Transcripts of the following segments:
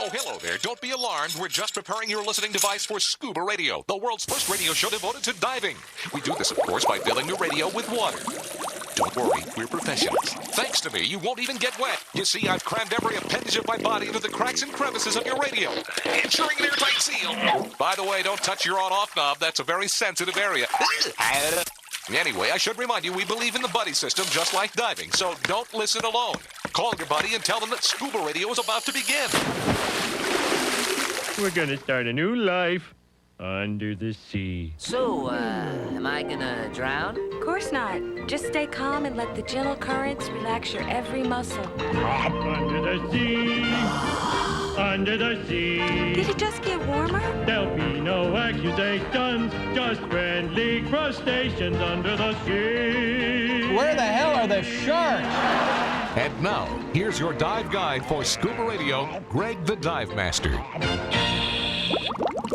Oh, hello there. Don't be alarmed. We're just preparing your listening device for ScubaRadio, the world's first radio show devoted to diving. We do this, of course, by filling your radio with water. Don't worry, we're professionals. Thanks to me, you won't even get wet. You see, I've crammed every appendage of my body into the cracks and crevices of your radio, ensuring an airtight seal. By the way, don't touch your on-off knob. That's a very sensitive area. Anyway, I should remind you, we believe in the buddy system just like diving, so don't listen alone. Call your buddy and tell them that ScubaRadio is about to begin. We're gonna start a new life under the sea. So, am I gonna drown? Of course not. Just stay calm and let the gentle currents relax your every muscle. Under the sea, under the sea. Did it just get warmer? There'll be no accusations, just friendly crustaceans under the sea. Where the hell are the sharks? And now, here's your dive guide for ScubaRadio, Greg the Dive Master.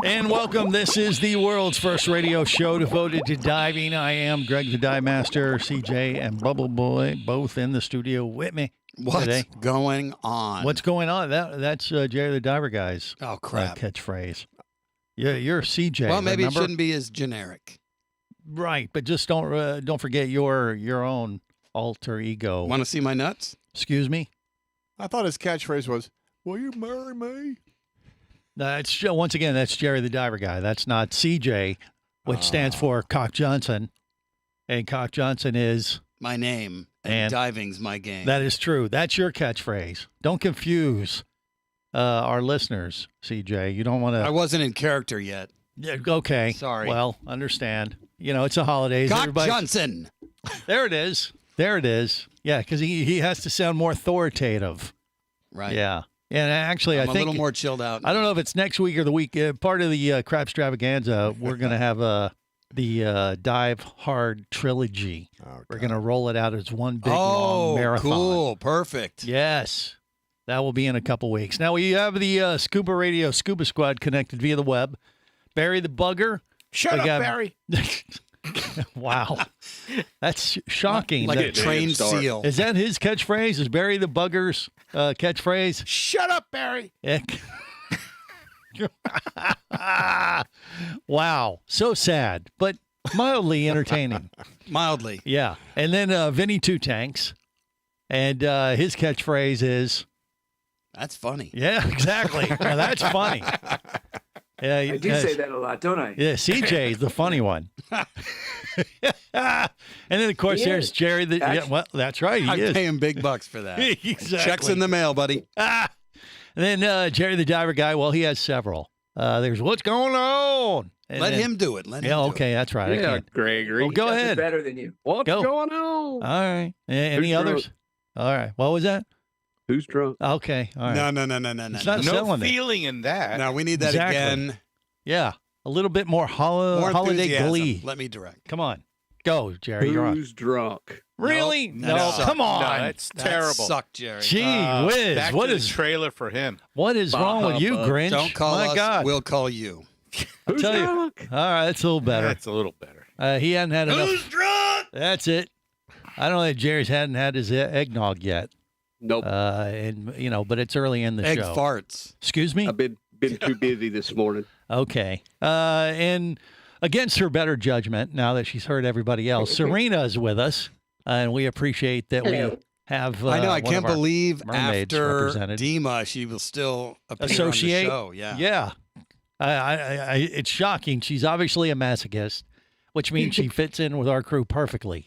And welcome. This is the world's first radio show devoted to diving. I am Greg the Dive Master. CJ and Bubble Boy both in the studio with me today. What's going on? What's going on? That's Jerry the Diver Guy's catchphrase. Yeah, you're CJ. Well, maybe remember? It shouldn't be as generic. Right, but just don't forget your own alter ego. Want to see my nuts? Excuse me? I thought his catchphrase was, "Will you marry me?" That's once again, that's Jerry the Diver Guy. That's not CJ, which stands for Cock Johnson. And Cock Johnson is my name, and diving's my game. That is true. That's your catchphrase. Don't confuse our listeners, CJ. You don't want to. I wasn't in character yet. Yeah, okay. Sorry. Well, understand. You know, it's the holidays. Cock Johnson. There it is. There it is. Yeah, because he has to sound more authoritative. Right. Yeah. And actually, I'm I think a little more chilled out. I don't know if it's next week or the week. Part of the Crab Extravaganza, we're going to have the Dive Hard trilogy. Okay. We're going to roll it out as one big long marathon. Cool. Perfect. Yes. That will be in a couple weeks. Now, we have the ScubaRadio Scuba Squad connected via the web. Barry the Bugger. Shut up, Barry. Wow. That's shocking. Like a trained seal. Is that his catchphrase? Is Barry the Bugger's catchphrase? Shut up, Barry. Wow. So sad, but mildly entertaining. Mildly. Yeah. And then Vinny Two Tanks. And his catchphrase is... That's funny. Yeah, exactly. Now, that's funny. Yeah, I do say that a lot, don't I? Yeah, CJ is the funny one. And then, of course, there's Jerry. Well, that's right. He I'm is. paying big bucks for that. Exactly. Checks in the mail, buddy. And then Jerry the Diver Guy, well, he has several. There's What's Going On? And Let then, him do it. Let him do okay, that's right. I Yeah, can't. Gregory. Well, go ahead. Better than you. What's Go. going on? All right. Any Who's others? drunk? All right. What was that? Who's drunk? Okay. All right. No. It's not selling it. feeling in that. No, we need that Exactly. again. Yeah. A little bit more, More holiday enthusiasm. glee. Let me direct. Come on. Go, Jerry. You're on. Who's drunk? Really? Nope. No. That sucked. Come on. No, that's terrible. That sucked, Jerry. Gee whiz. Back What to is the trailer for him? What is wrong with you, Grinch? Don't call My us. God. We'll call you. Who's tell you. drunk? All right, that's a little better. That's a little better. He hadn't had enough. Who's drunk? That's it. I don't know if Jerry's hadn't had his eggnog yet. Nope. But it's early in the Egg show. farts. Excuse me? I've been too busy this morning. Okay. And against her better judgment, now that she's heard everybody else, Serena is with us, and we appreciate that we have. I know. I one can't of our believe mermaids after represented. Dima, she will still appear Associate. on the show. Yeah. Yeah. It's shocking. She's obviously a masochist, which means she fits in with our crew perfectly.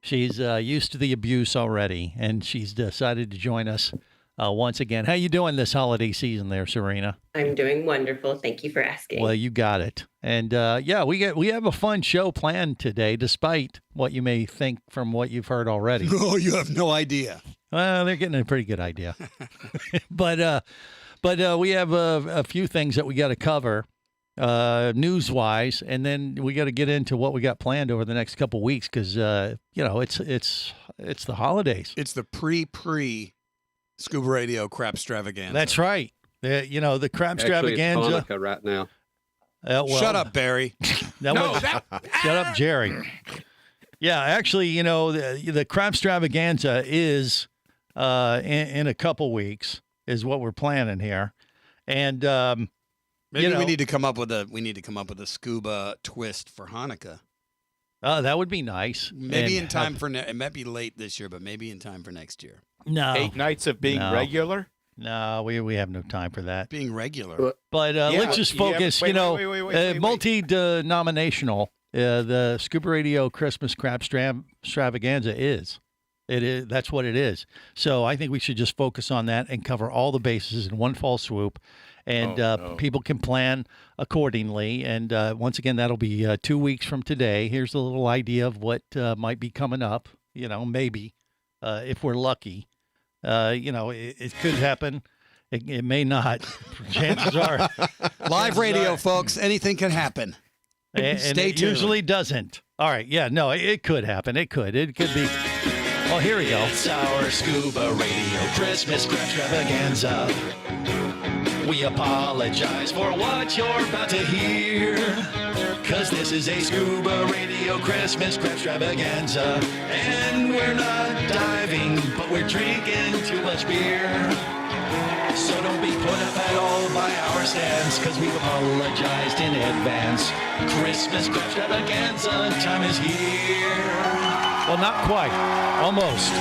She's used to the abuse already, and she's decided to join us once again. How you doing this holiday season there, Serena? I'm doing wonderful. Thank you for asking. Well, you got it. And we have a fun show planned today, despite what you may think from what you've heard already. No, you have no idea. Well, they're getting a pretty good idea. But we have a few things that we got to cover news-wise, and then we got to get into what we got planned over the next couple weeks because it's the holidays. It's the pre ScubaRadio crap extravaganza. That's right. The crab extravaganza. Actually, it's Hanukkah right now. Shut up, Barry. Shut up, Jerry. Yeah, actually, the crab extravaganza is in a couple weeks is what we're planning here. And Maybe we need to come up with a scuba twist for Hanukkah. that would be nice. Maybe in time for it might be late this year, but maybe in time for next year. No. 8 nights of being regular? No, we have no time for that. Being regular. But let's just focus, wait. multi-denominational. The Scuba Radio Christmas Crap Extravaganza is. It is. That's what it is. So I think we should just focus on that and cover all the bases in one fall swoop. And people can plan accordingly. And once again, that'll be 2 weeks from today. Here's a little idea of what might be coming up, maybe, if we're lucky. It could happen. It may not. Chances are. Live radio, folks. Anything can happen. And Stay it tuned. usually doesn't. All right. Yeah, no, it could happen. It could be. Oh, here we go. It's our Scuba Radio Christmas Extravaganza. We apologize for what you're about to hear, 'cause this is a Scuba Radio Christmas Extravaganza. And we're not diving, but we're drinking too much beer. So don't be put up at all by our stance, 'cause we've apologized in advance. Christmas Extravaganza time is here. Well, not quite. Almost.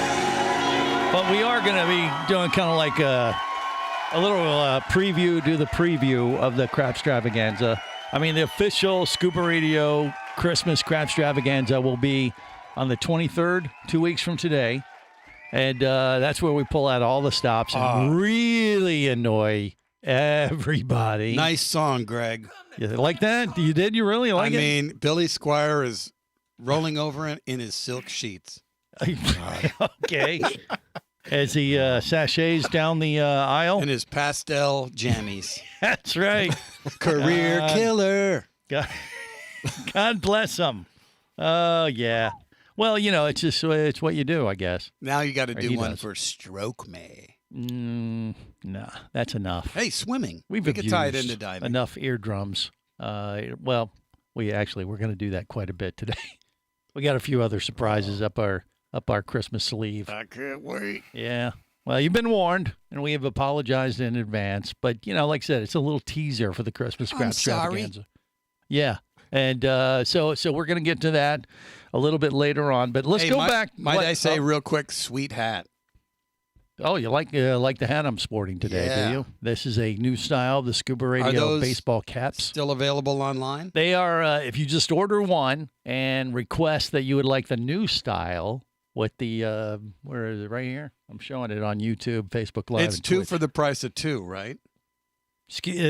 But we are going to be doing kind of like a little preview, do the preview of the Crap Extravaganza. I mean, the official Scuba Radio Christmas Crap Extravaganza will be on the 23rd, 2 weeks from today. And that's where we pull out all the stops and really annoy everybody. Nice song, Greg. You like that? You did? You really like it? I mean, Billy Squire is rolling over in his silk sheets. Okay. As he sachets down the aisle. In his pastel jammies. That's right. Career killer. God bless him. Oh, yeah. Well, it's what you do, I guess. Now you got to do one for Stroke Me. No, that's enough. Hey, swimming. We could tie it into diving. Enough eardrums. We're going to do that quite a bit today. We got a few other surprises up our Christmas sleeve. I can't wait. Yeah. Well, you've been warned, and we have apologized in advance. But, like I said, it's a little teaser for the Christmas Crap Extravaganza. Yeah. And so we're going to get to that a little bit later on. But let's go back. Might I say real quick, sweet hat. Oh, you like the hat I'm sporting today, do you? This is a new style, the Scuba Radio baseball caps. Still available online? They are, if you just order one and request that you would like the new style with the, where is it, right here? I'm showing it on YouTube, Facebook Live. It's 2 for the price of 2, right?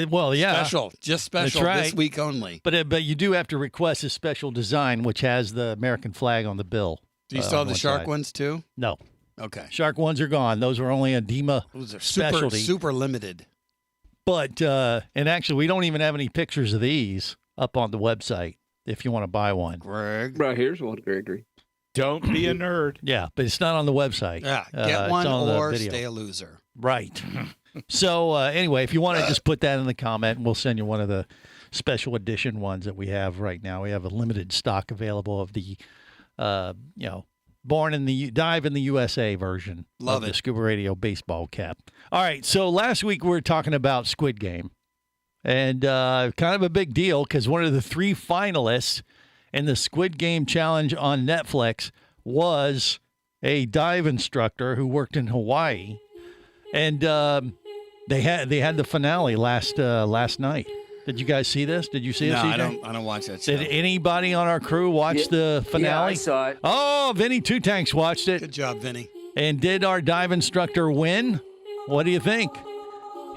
Well, yeah. Just special this week only. But you do have to request a special design, which has the American flag on the bill. Do you still have the shark ones too? No. Okay. Shark ones are gone. Those are only a DEMA Those are specialty. super limited. But, and actually, we don't even have any pictures of these up on the website if you want to buy one. Greg. Right, here's one, Gregory. Don't be a nerd. Yeah, but it's not on the website. Yeah, get one or stay a loser. Right. So, anyway, if you want to just put that in the comment, and we'll send you one of the special edition ones that we have right now. We have a limited stock available of the, Dive in the USA version of the Scuba Radio baseball cap. All right, so last week we were talking about Squid Game, and kind of a big deal because one of the 3 finalists in the Squid Game Challenge on Netflix was a dive instructor who worked in Hawaii, and they had the finale last night. Did you guys see this? Did you see it? No, CJ? I don't watch that show. Did anybody on our crew watch the finale? Yeah, I saw it. Oh, Vinny Two Tanks watched it. Good job, Vinny. And did our dive instructor win? What do you think?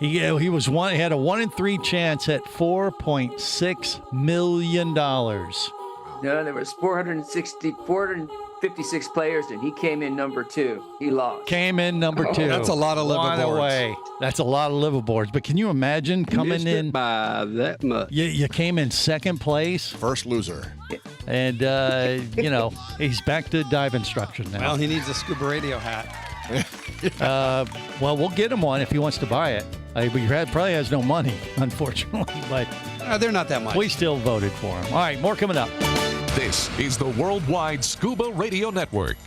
He had a 1 in 3 chance at $4.6 million. No, there was 456 players, and he came in number 2. He lost. Came in number 2. That's a lot of liveaboards. Away. That's a lot of liveaboards. But can you imagine coming in by that much? You came in second place, first loser, and he's back to dive instruction now. Well, he needs a Scuba Radio hat. Well, we'll get him one if he wants to buy it. But he probably has no money, unfortunately. But they're not that much. We still voted for him. All right, more coming up. This is the Worldwide Scuba Radio Network.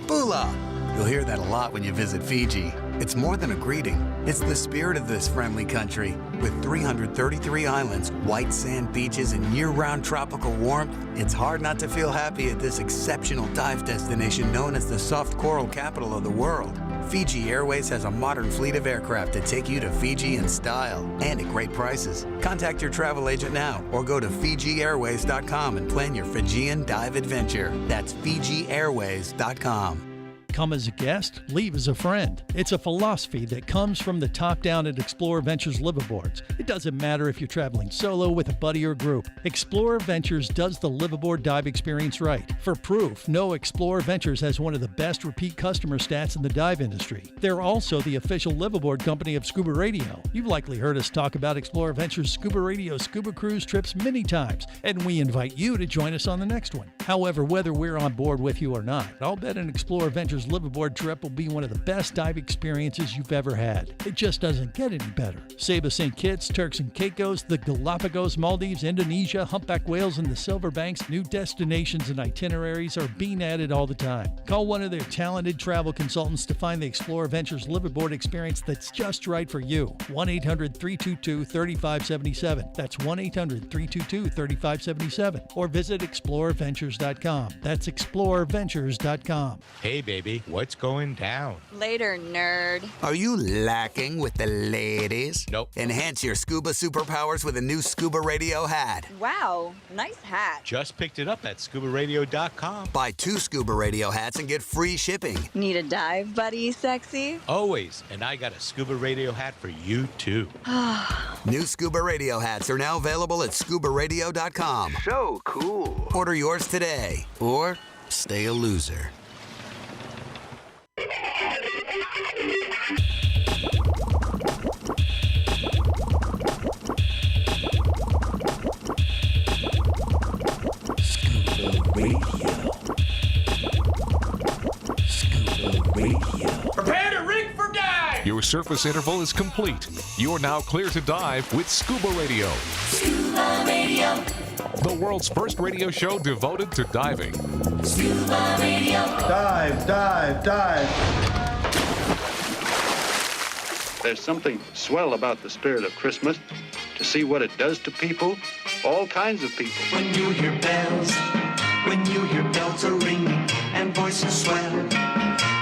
Bula! You'll hear that a lot when you visit Fiji. It's more than a greeting. It's the spirit of this friendly country. With 333 islands, white sand beaches, and year-round tropical warmth, it's hard not to feel happy at this exceptional dive destination known as the soft coral capital of the world. Fiji Airways has a modern fleet of aircraft to take you to Fiji in style and at great prices. Contact your travel agent now or go to FijiAirways.com and plan your Fijian dive adventure. That's FijiAirways.com. Come as a guest, leave as a friend. It's a philosophy that comes from the top down at Explorer Ventures liveaboards. It doesn't matter if you're traveling solo, with a buddy, or group. Explorer Ventures does the liveaboard dive experience right. For proof, know Explorer Ventures has one of the best repeat customer stats in the dive industry. They're also the official liveaboard company of Scuba Radio. You've likely heard us talk about Explorer Ventures Scuba Radio scuba cruise trips many times, and we invite you to join us on the next one. However, whether we're on board with you or not, I'll bet an Explorer Ventures liveaboard trip will be one of the best dive experiences you've ever had. It just doesn't get any better. Saba St. Kitts, Turks and Caicos, the Galapagos, Maldives, Indonesia, humpback whales, and the Silver Banks, new destinations and itineraries are being added all the time. Call one of their talented travel consultants to find the Explorer Ventures liveaboard experience that's just right for you. 1-800-322-3577. That's 1-800-322-3577. Or visit explorerventures.com. That's explorerventures.com. Hey, baby, what's going down? Later, nerd. Are you lacking with the ladies? Nope. Enhance your scuba superpowers with a new Scuba Radio hat. Wow, nice hat. Just picked it up at ScubaRadio.com. Buy 2 Scuba Radio hats and get free shipping. Need a dive buddy, sexy? Always. And I got a Scuba Radio hat for you, too. New Scuba Radio hats are now available at ScubaRadio.com. So cool. Order yours today, or stay a loser. Prepare to rig for dive! Your surface interval is complete. You're now clear to dive with Scuba Radio. Scuba Radio. The world's first radio show devoted to diving. Scuba Radio. Dive, dive, dive. There's something swell about the spirit of Christmas, to see what it does to people, all kinds of people. When you hear bells, when you hear bells are ringing and voices swell,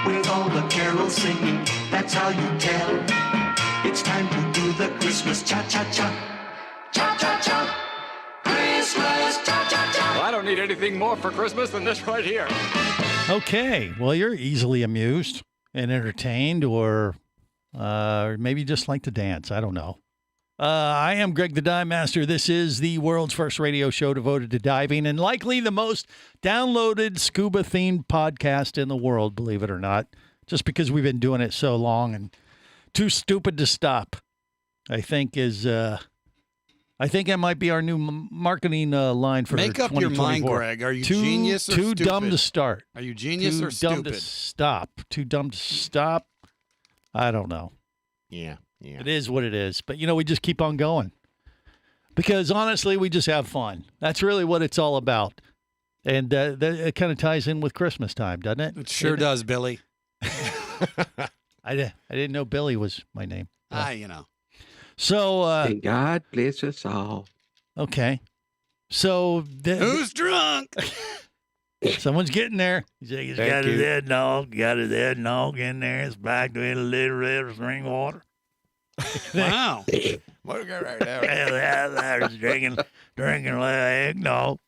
with all the carols singing, that's how you tell. It's time to do the Christmas cha-cha-cha. Cha-cha-cha. Christmas cha-cha-cha. Well, I don't need anything more for Christmas than this right here. Okay, well, you're easily amused and entertained, or maybe just like to dance. I don't know. I am Greg the Dive Master. This is the world's first radio show devoted to diving, and likely the most downloaded scuba-themed podcast in the world, believe it or not, just because we've been doing it so long and too stupid to stop, I think I think that might be our new marketing line for 2024. Make up your mind, Greg. Are you genius or too stupid? dumb to start? Are you genius or Too dumb stupid? to stop? Too dumb to stop? I don't know. Yeah. It is what it is. But, we just keep on going. Because, honestly, we just have fun. That's really what it's all about. And it kind of ties in with Christmas time, doesn't it? It sure does, Billy. I didn't know Billy was my name. So, May God bless us all. Okay. So, who's drunk? Someone's getting there. He's got his head dog. Got his head dog in there. It's back to a little red spring water. Wow. Look at right there. There's drinking a little eggnog.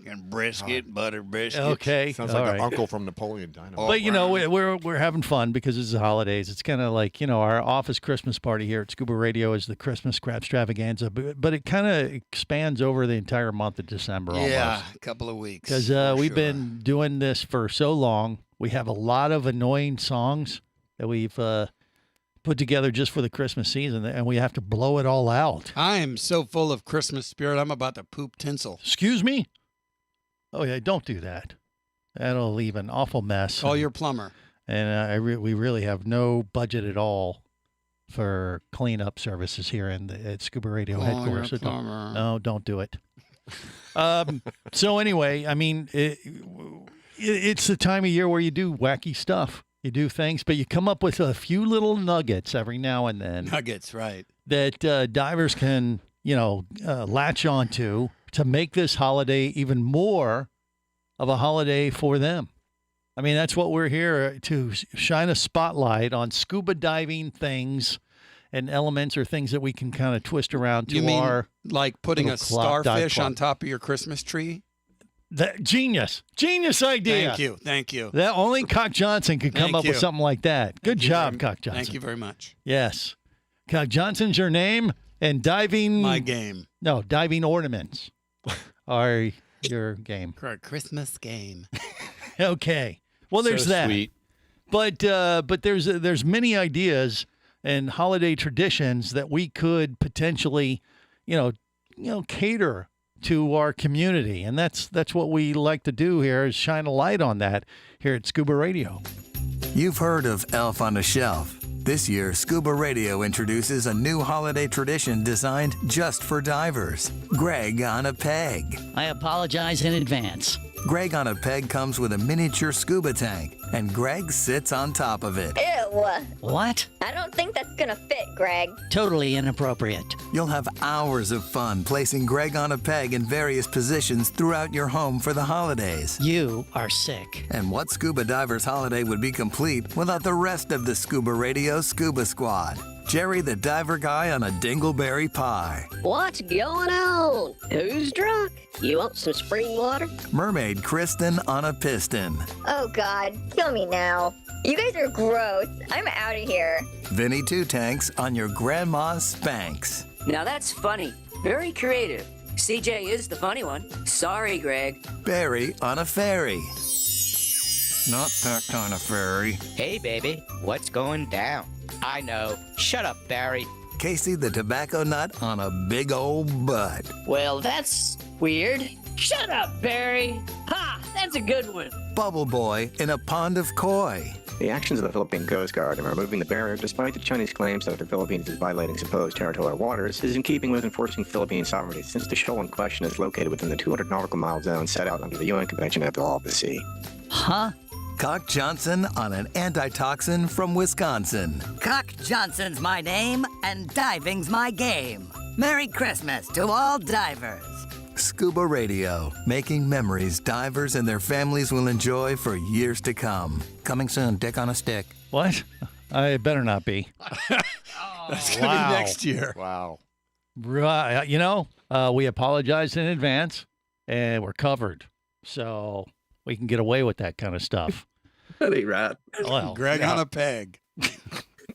And brisket, butter biscuit. Okay. Sounds all like right. the uncle from Napoleon Dynamite. But we're having fun because it's the holidays. It's kind of like our office Christmas party here at Scuba Radio is the Christmas crab extravaganza, but it kind of expands over the entire month of December. Yeah, almost. a couple of weeks. Because we've been doing this for so long. We have a lot of annoying songs that we've put together just for the Christmas season, and we have to blow it all out. I am so full of Christmas spirit. I'm about to poop tinsel. Excuse me? Oh, yeah, don't do that. That'll leave an awful mess. Call your plumber. And we really have no budget at all for cleanup services here at Scuba Radio headquarters. So don't do it. So anyway, I mean, it's the time of year where you do wacky stuff. You do things, but you come up with a few little nuggets every now and then. Nuggets, right. That divers can, latch onto to make this holiday even more of a holiday for them. I mean, that's what we're here to shine a spotlight on scuba diving things and elements or things that we can kind of twist around to You mean our like putting a dive starfish club. on top of your Christmas tree? Genius idea. Thank you. That only Cock Johnson could come Thank up with you. something like that. Good job, Cock Johnson. Thank you very much. Yes. Cock Johnson's your name, and diving... My game. No, diving ornaments are your game. Correct. Christmas game. Okay. Well, there's So that. sweet. But there's many ideas and holiday traditions that we could potentially, cater to our community, and that's what we like to do here is shine a light on that here at Scuba Radio. You've heard of Elf on a Shelf. This year, Scuba Radio introduces a new holiday tradition designed just for divers. Greg on a Peg. I apologize in advance. Greg on a Peg comes with a miniature scuba tank, and Greg sits on top of it. Ew. What? I don't think that's gonna fit, Greg. Totally inappropriate. You'll have hours of fun placing Greg on a peg in various positions throughout your home for the holidays. You are sick. And what scuba diver's holiday would be complete without the rest of the Scuba Radio Scuba Squad? Jerry the diver guy on a dingleberry pie. What's going on? Who's drunk? You want some spring water? Mermaid Kristen on a piston. Oh, God. Kill me now. You guys are gross. I'm out of here. Vinny Two Tanks on your grandma's Spanx. Now that's funny. Very creative. CJ is the funny one. Sorry, Greg. Barry on a ferry. Not that kind of ferry. Hey, baby, what's going down? I know. Shut up, Barry. Casey the tobacco nut on a big old butt. Well, that's weird. Shut up, Barry. Ha! That's a good one. Bubble Boy in a pond of koi. The actions of the Philippine Coast Guard in removing the barrier, despite the Chinese claims that the Philippines is violating supposed territorial waters, is in keeping with enforcing Philippine sovereignty since the shoal in question is located within the 200 nautical mile zone set out under the UN Convention of the Law of the Sea. Huh? Cock Johnson on an antitoxin from Wisconsin. Cock Johnson's my name, and diving's my game. Merry Christmas to all divers. Scuba Radio, making memories divers and their families will enjoy for years to come. Coming soon, Dick on a Stick. What? I better not be. That's going to be next year. Wow. Right. We apologize in advance, and we're covered. So we can get away with that kind of stuff. That ain't right. Well, Greg on a peg.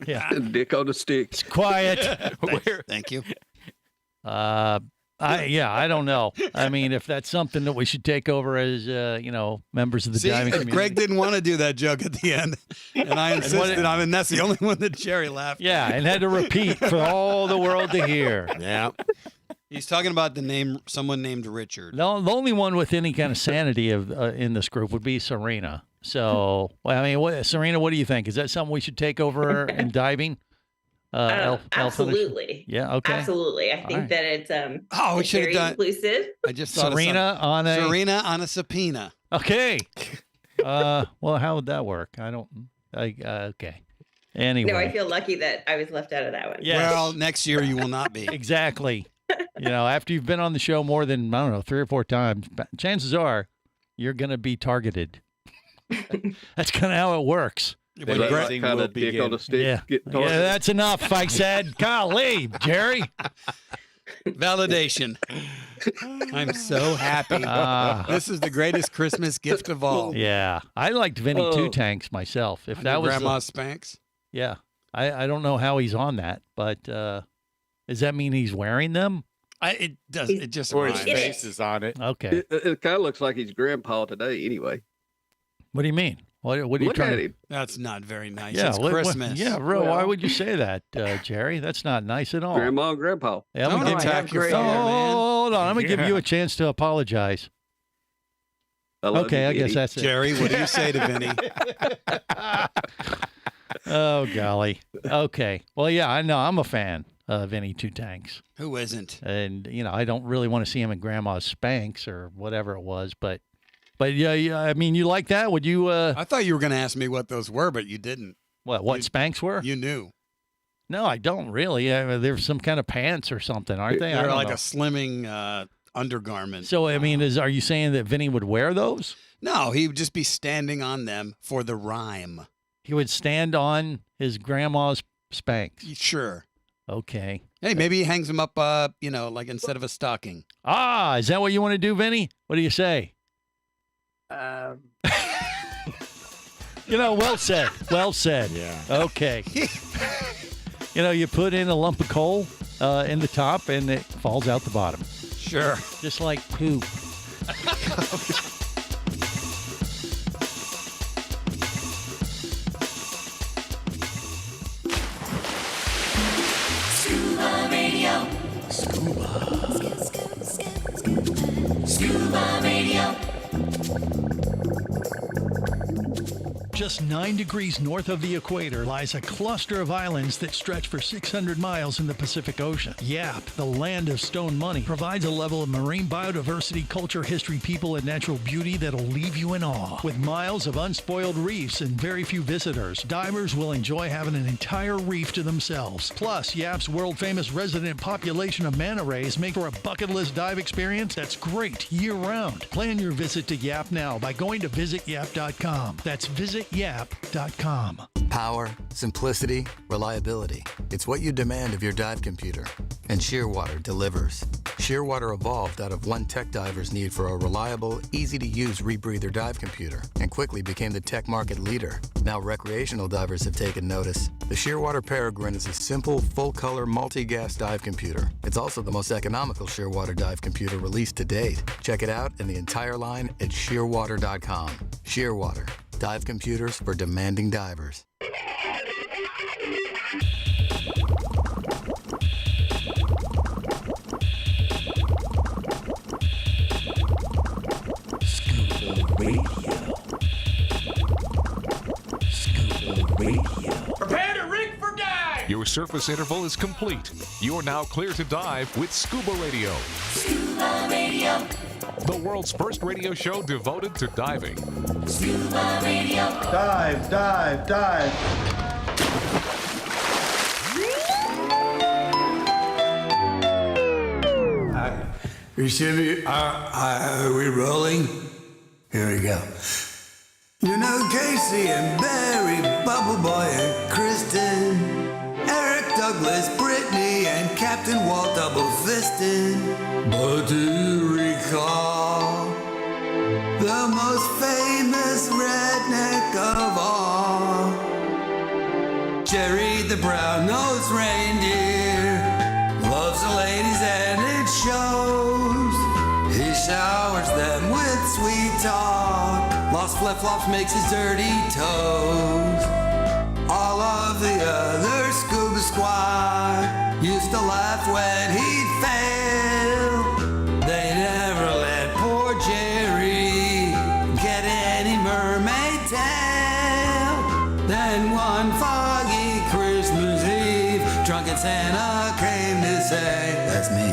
Yeah. Dick on a stick. It's quiet. Thank you. I don't know. I mean, if that's something that we should take over as, members of the diving community. Greg didn't want to do that joke at the end, and I insisted on it, and that's the only one that Jerry laughed. Yeah, and had to repeat for all the world to hear. Yeah. He's talking about someone named Richard. No, the only one with any kind of sanity in this group would be Serena. So, Serena, what do you think? Is that something we should take over in diving? Absolutely. Yeah. Okay. Absolutely. I think that it's we should have very done inclusive. I just thought Serena on a subpoena. Okay. Well, how would that work? Okay. Anyway. No, I feel lucky that I was left out of that one. Yes. Well, next year you will not be. Exactly. After you've been on the show more than 3 or 4 times, chances are you're going to be targeted. That's kind of how it works. Kind of dick on a stick. Yeah, that's enough. I said, golly, Jerry. Validation. I'm so happy. This is the greatest Christmas gift of all. Yeah, I liked Vinny Two Tanks myself. If that was Grandma's Spanx. Yeah, I don't know how he's on that, but does that mean he's wearing them? It does. It just or his face is on it. Okay. It kind of looks like he's grandpa today. Anyway. What do you mean? What are you Look trying at to? him. That's not very nice. Yeah, it's Christmas. Why would you say that, Jerry? That's not nice at all. Grandma and grandpa. Yeah, I'm gonna attack your father, man. Hold on. I'm going to give you a chance to apologize. Okay, I guess that's it. Jerry, what do you say to Vinny? Oh, golly. Okay. Well, yeah, I know. I'm a fan of Vinny Two Tanks. Who isn't? And, I don't really want to see him in Grandma's Spanx or whatever it was, but But yeah, I mean, you like that? Would you? I thought you were going to ask me what those were, but you didn't. What Spanx were? You knew. No, I don't really. They're some kind of pants or something, aren't they? They're I like know. a slimming undergarment. So, I mean, are you saying that Vinny would wear those? No, he would just be standing on them for the rhyme. He would stand on his grandma's Spanx. Sure. Okay. Hey, maybe he hangs them up, like instead of a stocking. Ah, is that what you want to do, Vinny? What do you say? Well said. Well said. Yeah. Okay. You put in a lump of coal in the top, and it falls out the bottom. Sure. Just like poop. Scuba Radio. Scuba Radio. Just 9 degrees north of the equator lies a cluster of islands that stretch for 600 miles in the Pacific Ocean. Yap, the land of stone money, provides a level of marine biodiversity, culture, history, people, and natural beauty that'll leave you in awe. With miles of unspoiled reefs and very few visitors, divers will enjoy having an entire reef to themselves. Plus, Yap's world-famous resident population of manta rays make for a bucket list dive experience that's great year-round. Plan your visit to Yap now by going to visityap.com. That's visityap.com. Power, simplicity, reliability. It's what you demand of your dive computer. And Shearwater delivers. Shearwater evolved out of one tech diver's need for a reliable, easy-to-use rebreather dive computer and quickly became the tech market leader. Now recreational divers have taken notice. The Shearwater Peregrine is a simple, full-color, multi-gas dive computer. It's also the most economical Shearwater dive computer released to date. Check it out and the entire line at shearwater.com. Shearwater. Dive computers for demanding divers. Scuba Radio. Scuba Radio. Prepare to rig for dive! Your surface interval is complete. You're now clear to dive with Scuba Radio. Scuba Radio. The world's first radio show devoted to diving. Scuba Radio. Dive, dive, dive. Are we rolling? Here we go. You know Casey and Barry, Bubble Boy and Kristen, Eric Douglas, Brittany, and Captain Walt double fisting. But do you recall the most famous redneck of all? Jerry the brown-nosed reindeer loves the ladies and it shows. He showers them with sweet talk. Lost flip-flops makes his dirty toes. All of the other scuba squad used to laugh when he'd fail. They never let poor Jerry get any mermaid tail. Then one foggy Christmas Eve, drunken Santa came to say, "That's me,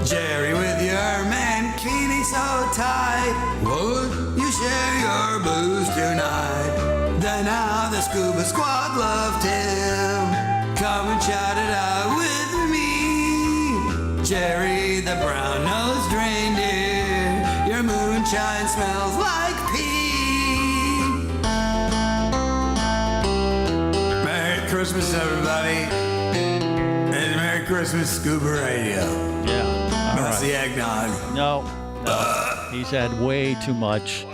Jerry, with your mankini so tight. Would you share your booze tonight?" Then how the scuba squad loved him. Come and shout it out with me. Jerry the brown-nosed reindeer, your moonshine smells like pee. Merry Christmas, everybody. And Merry Christmas, Scuba Radio. Yeah. That's the eggnog. No. He's had way too much.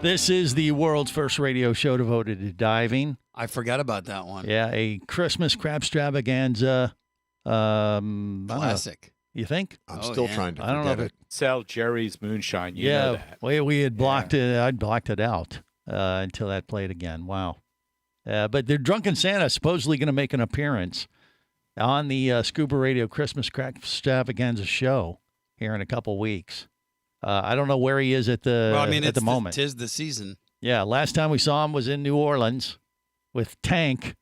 This is the world's first radio show devoted to diving. I forgot about that one. Yeah, a Christmas crab extravaganza. Classic. You think? I'm still trying to forget it. Sell Jerry's Moonshine. You know that. we had blocked it. I'd blocked it out until that played again. Wow. But the Drunken Santa is supposedly going to make an appearance on the Scuba Radio Christmas Crack Extravaganza show here in a couple weeks. I don't know where he is at the moment. Tis the season. Yeah, last time we saw him was in New Orleans with Tank,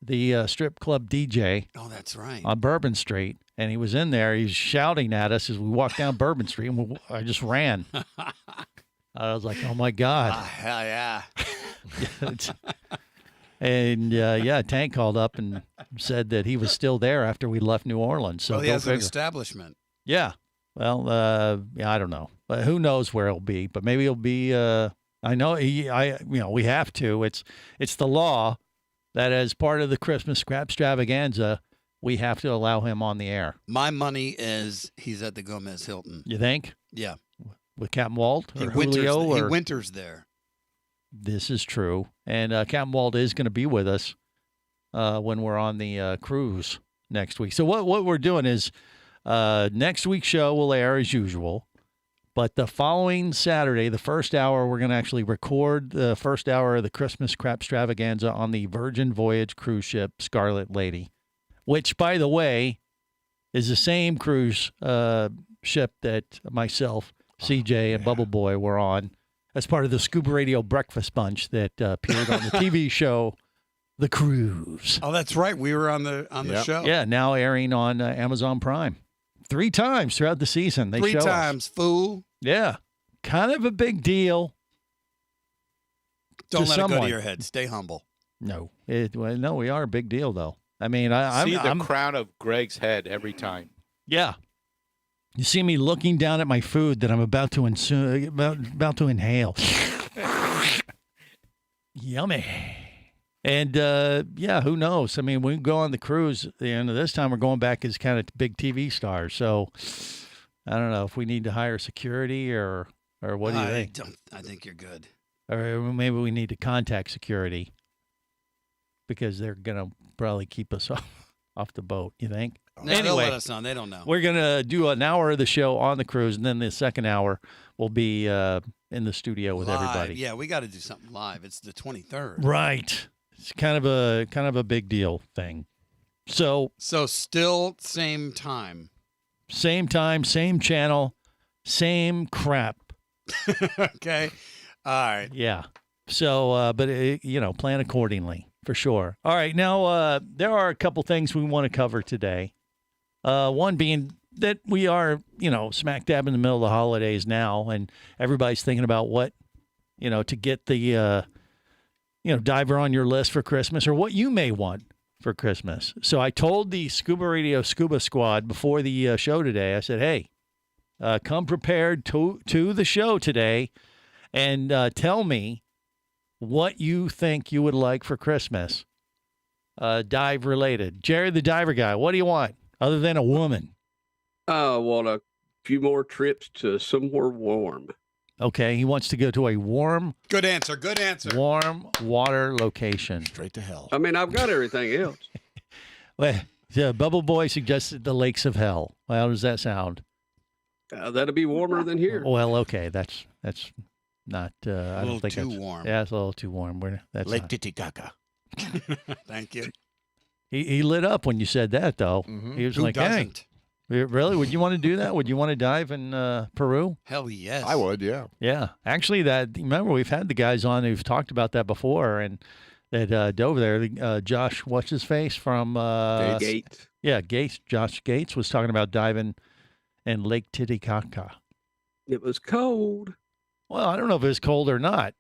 the strip club DJ. Oh, that's right. On Bourbon Street, and he was in there. He's shouting at us as we walked down Bourbon Street, and I just ran. I was like, oh my God. Hell yeah. And Tank called up and said that he was still there after we left New Orleans. So well, he go has an figure. establishment. Yeah. Well, I don't know, but who knows where he'll be? But maybe he'll be. I know we have to. It's the law that as part of the Christmas scrap extravaganza, we have to allow him on the air. My money is he's at the Gomez Hilton. You think? Yeah. With Captain Walt or He Julio? winters there. This is true. And Captain Walt is going to be with us when we're on the cruise next week. So what we're doing is next week's show will air as usual. But the following Saturday, the first hour, we're going to actually record the first hour of the Christmas Crap Extravaganza on the Virgin Voyage cruise ship Scarlet Lady, which, by the way, is the same cruise ship that myself, CJ, and Bubble Boy were on as part of the Scuba Radio Breakfast Bunch that appeared on the TV show The Cruise. Oh, that's right. We were on the show. Yeah, now airing on Amazon Prime. 3 times throughout the season. They 3 show times, us. fool. Yeah. Kind of a big deal. Don't let it go someone. to your head. Stay humble. No. No, we are a big deal, though. I mean, I'm crown of Greg's head every time. Yeah. You see me looking down at my food that I'm about to inhale. Yummy. And, who knows? I mean, we go on the cruise, and this time we're going back as kind of big TV stars. So I don't know if we need to hire security or what do you think? I think you're good. Or maybe we need to contact security because they're going to probably keep us off the boat, you think? No, anyway, they'll let us know. They don't know. We're going to do an hour of the show on the cruise, and then the second hour will be in the studio with Live. everybody. Yeah, we got to do something live. It's the 23rd. Right. It's kind of a big deal thing. So still same time. Same time, same channel, same crap. Okay. All right. Yeah. So, but plan accordingly for sure. All right. Now, there are a couple things we want to cover today. One being that we are, smack dab in the middle of the holidays now, and everybody's thinking about what, to get the, diver on your list for Christmas or what you may want for Christmas. So I told the Scuba Radio Scuba Squad before the show today, I said, hey, come prepared to the show today and tell me what you think you would like for Christmas, dive related. Jerry, the diver guy, what do you want other than a woman? I want a few more trips to somewhere warm. Okay, he wants to go to a warm. Good answer. Warm water location. Straight to hell. I mean, I've got everything else. Well, Bubble Boy suggested the lakes of hell. Well, how does that sound? That'll be warmer than here. Well, okay, that's not. I don't think too that's warm. Yeah, it's a little too warm. That's Lake not. Titicaca. Thank you. He lit up when you said that, though. Mm-hmm. He was Who like, doesn't? "Hey, really? Would you want to do that? Would you want to dive in Peru?" Hell yes. I would, yeah. Yeah, actually, remember we've had the guys on who've talked about that before, and that dove there. Josh, what's his face from Gates. Yeah, Gates. Josh Gates was talking about diving in Lake Titicaca. It was cold. Well, I don't know if it's cold or not,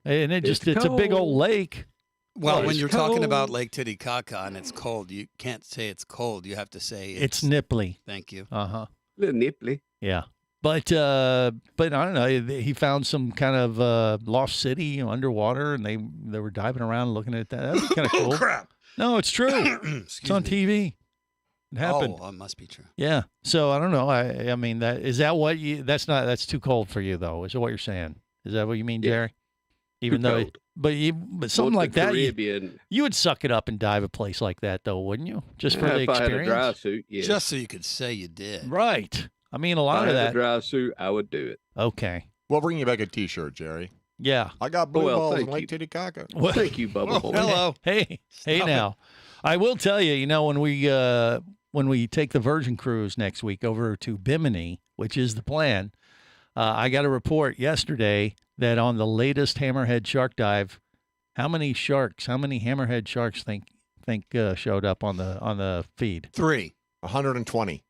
and it's a big old lake. Well, when you're talking cold. about Lake Titicaca and it's cold, you can't say it's cold. You have to say It's nipply. Thank you. Uh-huh. A little nipply. Yeah. But I don't know. He found some kind of lost city underwater, and they were diving around looking at that. That was kind of cool. Oh, crap. No, it's true. It's on TV. It happened. Oh, it must be true. Yeah. So I don't know. I mean, that's too cold for you, though. Is that what you're saying? Is that what you mean, Jerry? Even though, but something like that, you would suck it up and dive a place like that, though, wouldn't you? Just for the if I had experience. a dry suit, yeah. Just so you could say you did. Right. I mean, a lot if of I had that. a dry suit, I would do it. Okay. We'll bring you back a T-shirt, Jerry. Yeah. I got blue balls in thank Lake you. Titicaca. Well, Thank you, Bubba Boy. Hello. Hey now. I will tell you, when we take the Virgin cruise next week over to Bimini, which is the plan, I got a report yesterday that on the latest hammerhead shark dive, how many hammerhead sharks think showed up on the feed? 3. 120.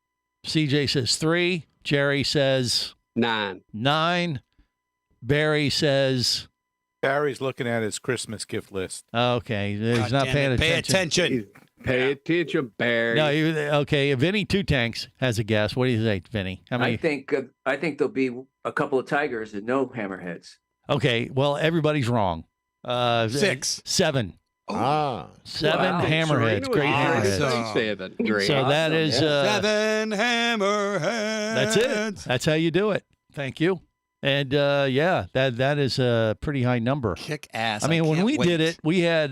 CJ says 3. Jerry says 9. 9. Barry says. Barry's looking at his Christmas gift list. Okay, he's not paying attention. Pay attention. Pay attention, Barry. No, okay. Vinny Two Tanks has a guess. What do you think, Vinny? How many? I think there'll be a couple of tigers and no hammerheads. Okay, well, everybody's wrong. 6. 7. Ah, 7 hammerheads. Great hammerheads. 7. Great. So that is 7 hammerheads. That's it. That's how you do it. Thank you. And that is a pretty high number. Kick ass. I mean, when we did it, we had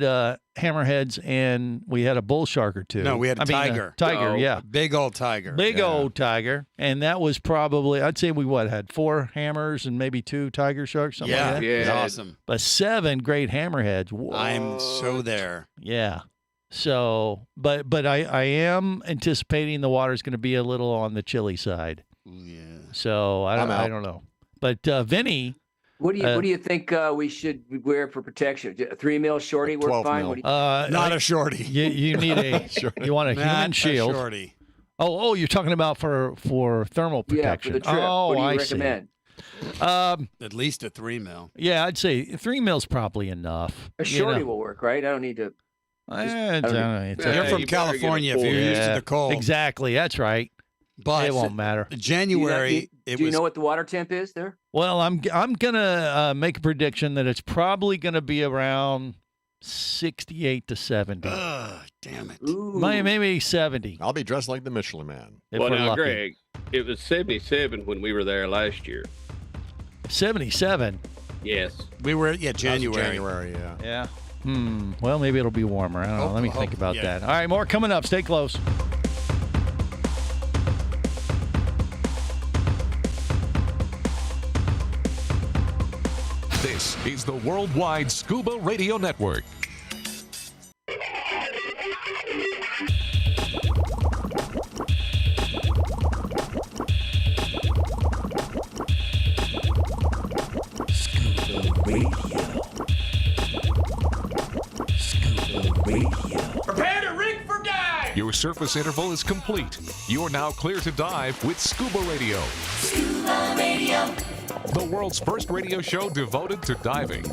hammerheads and we had a bull shark or two. No, we had a tiger. Tiger, yeah. Big old tiger. Big old tiger. And that was probably, I'd say we had 4 hammers and maybe 2 tiger sharks, something like that. Yeah, it was awesome. But 7 great hammerheads. Whoa. I'm so there. Yeah. So, but I am anticipating the water's going to be a little on the chilly side. Yeah. So I don't know. But Vinny, what do you think we should wear for protection? A 3 mil shorty work fine? Mil. Not a shorty. You need you want a human shield. A shorty. Oh, you're talking about for thermal protection. Yeah, for the trip. Oh, what do you I recommend? See. At least a 3 mil. Yeah, I'd say 3 mil's probably enough. A shorty will work, right? I don't need to. You're from California. If you're used to the cold, exactly. That's right. But it won't matter. January. Do you know what the water temp is there? Well, I'm gonna make a prediction that it's probably gonna be around 68 to 70. Damn it. Maybe 70. I'll be dressed like the Michelin Man. Well, now, Greg, it was 77 when we were there last year. 77. Yes. We were January. January, yeah. Yeah. Well, maybe it'll be warmer. I don't know. Let me think about that. All right, more coming up. Stay close. This is the Worldwide Scuba Radio Network. Scuba Radio. Scuba Radio. Prepare to rig for dive! Your surface interval is complete. You're now clear to dive with Scuba Radio. Scuba Radio. The world's first radio show devoted to diving.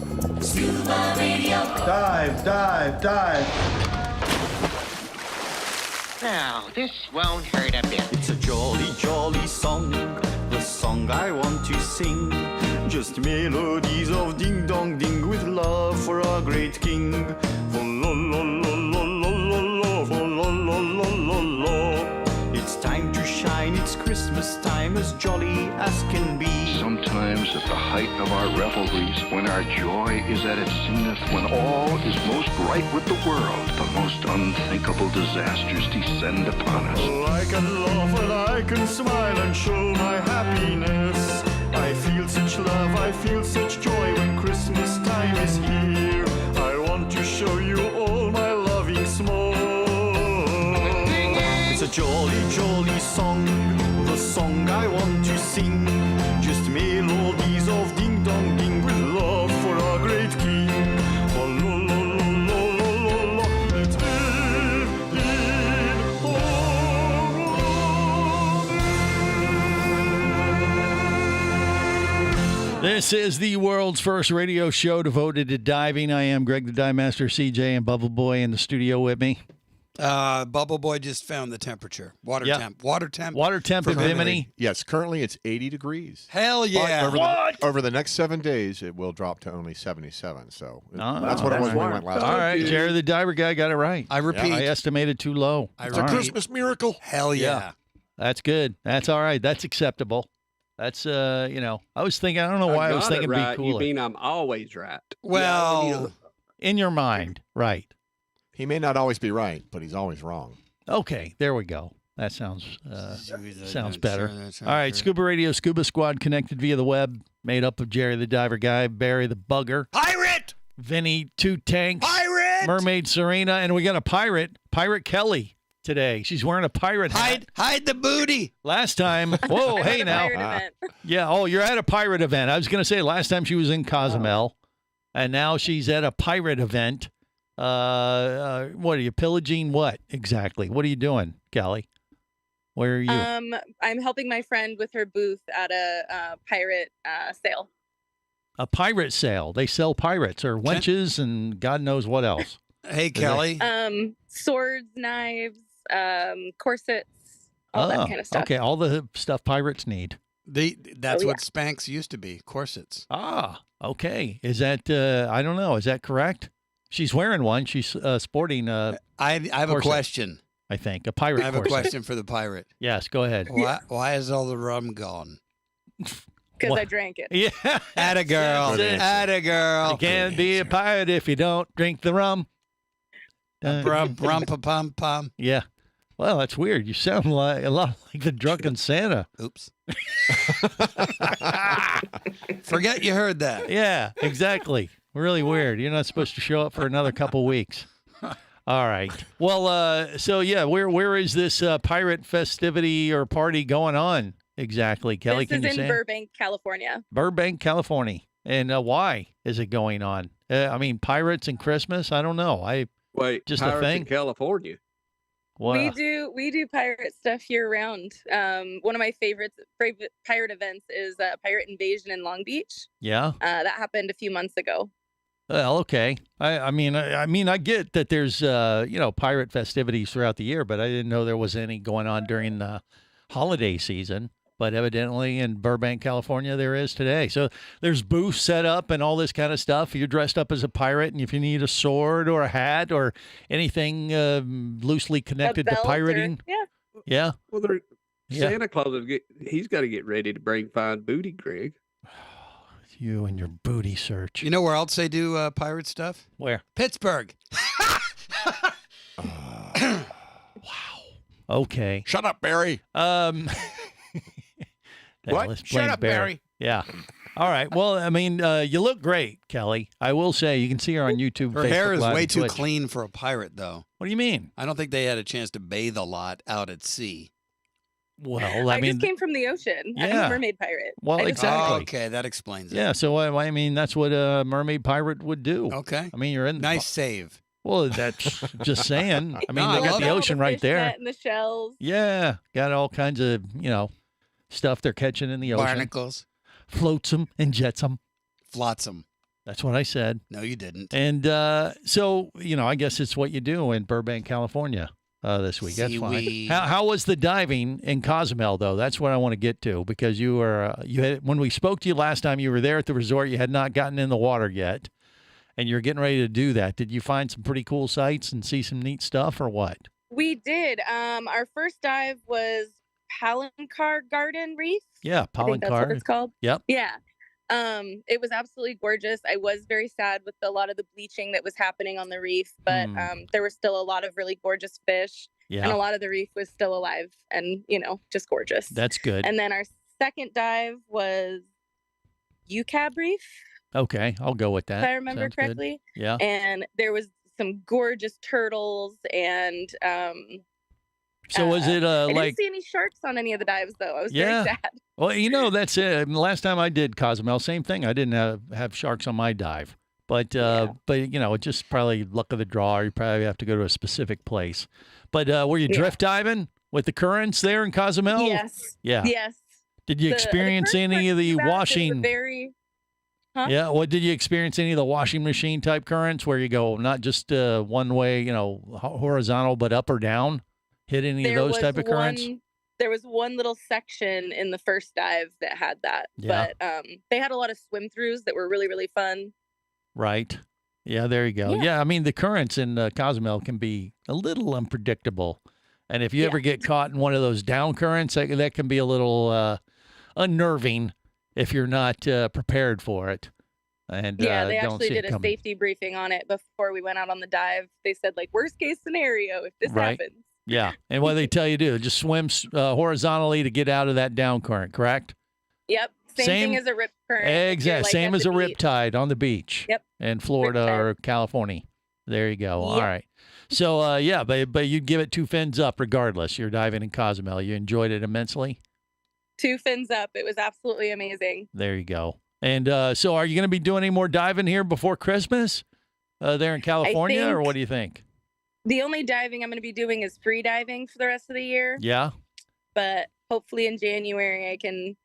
Scuba Radio. Dive, dive, dive. Now, this won't hurt a bit. It's a jolly, jolly song, the song I want to sing. Just melodies of ding dong ding with love for our great king. For la la la la la la la, for la la la la la. It's time to shine, it's Christmas time, as jolly as can be. Sometimes at the height of our revelries, when our joy is at its zenith, when all is most bright with the world, the most unthinkable disasters descend upon us. I can laugh and I can smile and show my happiness. I feel such love, I feel such joy when Christmas time is here. I want to show you all my loving small. It's a jolly, jolly song, the song I want to sing. Just melodies of ding dong ding with love for our great king. Oh, la la la la la la la. It's This is the world's first radio show devoted to diving. I am Greg the Dive Master, CJ, and Bubble Boy in the studio with me. Bubble Boy just found the temperature. Water temp. Water temp at Bimini. Yes, currently it's 80 degrees. Hell yeah. Over the next 7 days, it will drop to only 77. So that's what it was when we went last All right, Jerry the Diver Guy got it right. I repeat. I estimated too low. It's a Christmas miracle. Hell yeah. That's good. That's all right. That's acceptable. That's, I was thinking, I don't know why I was thinking right. be cooler. You mean I'm always right? Well, in your mind, right. He may not always be right, but he's always wrong. Okay, there we go. That sounds better. All right, Scuba Radio, Scuba Squad connected via the web, made up of Jerry the Diver Guy, Barry the Bugger, Pirate, Vinny Two Tanks, Pirate, Mermaid Serena, and we got a Pirate Kelly today. She's wearing a pirate hat. Hide the booty. Last time, whoa, hey now. Yeah, you're at a pirate event. I was going to say last time she was in Cozumel, and now she's at a pirate event. What are you pillaging? What exactly? What are you doing, Callie? Where are you? I'm helping my friend with her booth at a pirate sale. A pirate sale. They sell pirates or wenches and God knows what else. Hey, Kelly. Swords, knives, corsets, all that kind of stuff. Okay, all the stuff pirates need. That's what Spanx used to be, corsets. Ah, okay. Is that, I don't know, is that correct? She's wearing one. She's sporting I have a question. I think. A pirate I have corset. a question for the pirate. Yes, go ahead. Why is all the rum gone? Because I drank it. Yeah. Atta girl. Atta girl. You can't be a pirate if you don't drink the rum. Rum-pa-pum-pum. Yeah. Well, that's weird. You sound like a lot like the drunken Santa. Oops. Forget you heard that. Yeah, exactly. Really weird. You're not supposed to show up for another couple weeks. All right. Well, so yeah, where is this pirate festivity or party going on exactly, Kelly? This can you is say? in Burbank, California. Burbank, California. And why is it going on? I mean, pirates and Christmas? I don't know. Wait, just pirates a thing? in California. What? We do pirate stuff year round. One of my favorite pirate events is Pirate Invasion in Long Beach. Yeah. That happened a few months ago. Well, okay. I mean, I get that there's pirate festivities throughout the year, but I didn't know there was any going on during the holiday season. But evidently in Burbank, California, there is today. So there's booths set up and all this kind of stuff. You're dressed up as a pirate, and if you need a sword or a hat or anything loosely connected to pirating, yeah. Well, Santa Claus he's got to get ready to bring fine booty, Greg. You and your booty search. You know where else they do pirate stuff? Where? Pittsburgh. Wow. Okay. Shut up, Barry. What? Shut up, Barry. Yeah. All right. Well, I mean, you look great, Kelly. I will say you can see her on YouTube. Her Facebook hair is Live, way and too Twitch. clean for a pirate, though. What do you mean? I don't think they had a chance to bathe a lot out at sea. Well, I mean, just came from the ocean. I'm Yeah. a mermaid pirate. Well, I just- exactly. Oh, okay, that explains it. Yeah. So I mean, that's what a mermaid pirate would do. Okay. I mean, you're in Nice save. Well, that's just saying. I mean, No, they I got love the it. ocean right Fish there. net and the shells. Yeah, got all kinds of stuff they're catching in the ocean. Barnacles. Floats them and jets them. Flotsam. That's what I said. No, you didn't. And so, I guess it's what you do in Burbank, California this week. That's fine. Seaweed. How was the diving in Cozumel, though? That's what I want to get to, because you were when we spoke to you last time, you were there at the resort. You had not gotten in the water yet, and you're getting ready to do that. Did you find some pretty cool sights and see some neat stuff, or what? We did. Our first dive was Palancar Garden Reef. Yeah, I think that's what Palancar. it's called. Yep. Yeah. It was absolutely gorgeous. I was very sad with a lot of the bleaching that was happening on the reef, but there were still a lot of really gorgeous fish, and Yeah. a lot of the reef was still alive and, just gorgeous. That's good. And then our second dive was UCAB Reef, Okay, I'll go with that. if I remember Sounds good. correctly. Yeah. And there was some gorgeous turtles and So was it I like? didn't see any sharks on any of the dives though. I was Yeah. very sad. Well, that's it. Last time I did Cozumel, same thing. I didn't have sharks on my dive, but it's just probably luck of the draw. Or you probably have to go to a specific place. But were you drift diving with the currents there in Cozumel? Yes. Yeah. Yes. Did you experience any of the washing? Huh? Yeah. What did you experience any of the washing machine type currents where you go not just one way, horizontal, but up or down? Hit any of those type of currents? There was one little section in the first dive that had that, Yeah. but they had a lot of swim throughs that were really, really fun. Right. Yeah, there you go. Yeah, I mean, the currents in Cozumel can be a little unpredictable. And if you ever get caught in one of those down currents, that can be a little unnerving if you're not prepared for it. And Yeah, they don't actually see it did a coming. safety briefing on it before we went out on the dive. They said, worst case scenario, if this Right. happens. Yeah. And what they tell you to do, just swim horizontally to get out of that down current, correct? Yep. Same thing as a rip current. if you're, Exactly. Same at as the a beach. riptide on the beach. Yep. In Florida or California. There you go. All Yep. right. So, but you'd give it 2 fins up regardless. You're diving in Cozumel. You enjoyed it immensely? 2 fins up. It was absolutely amazing. There you go. And so are you going to be doing any more diving here before Christmas there in California, or think- what do you think? The only diving I'm going to be doing is free diving for the rest of the year. Yeah. But hopefully in January I can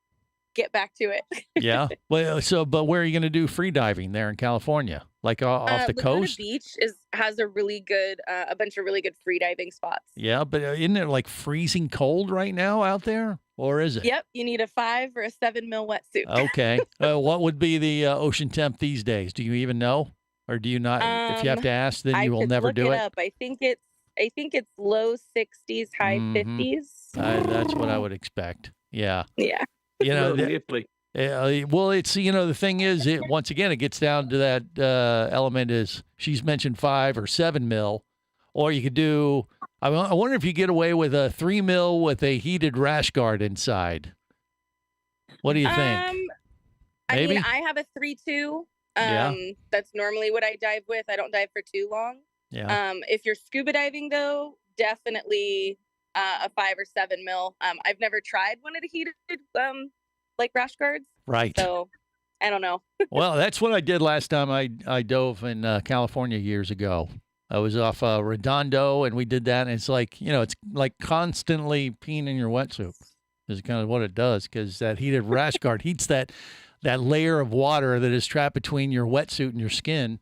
get back to it. Yeah. Well, but where are you going to do free diving there in California? Like off the Laguna coast? Beach has a really good, a bunch of really good free diving spots. Yeah, but isn't it like freezing cold right now out there? Or is it? Yep, you need a 5 or a 7 mil wetsuit. Okay. What would be the ocean temp these days? Do you even know? Or do you not? If you have to ask, then you will never do it? Up. I think it's low 60s, high 50s. That's what I would expect. Yeah. Yeah. You know, well, it's, the thing is, once again, it gets down to that element is she's mentioned 5 or 7 mil, or you could do, I wonder if you get away with a 3 mil with a heated rash guard inside. What do you think? Maybe? I mean, I have a 3.2. Yeah. That's normally what I dive with. I don't dive for too long. Yeah. If you're scuba diving though, definitely a 5 or 7 mil. I've never tried one of the heated like rash guards. Right. So I don't know. Well, that's what I did last time I dove in California years ago. I was off Redondo and we did that. And it's like, it's like constantly peeing in your wetsuit is kind of what it does, because that heated rash guard heats that layer of water that is trapped between your wetsuit and your skin.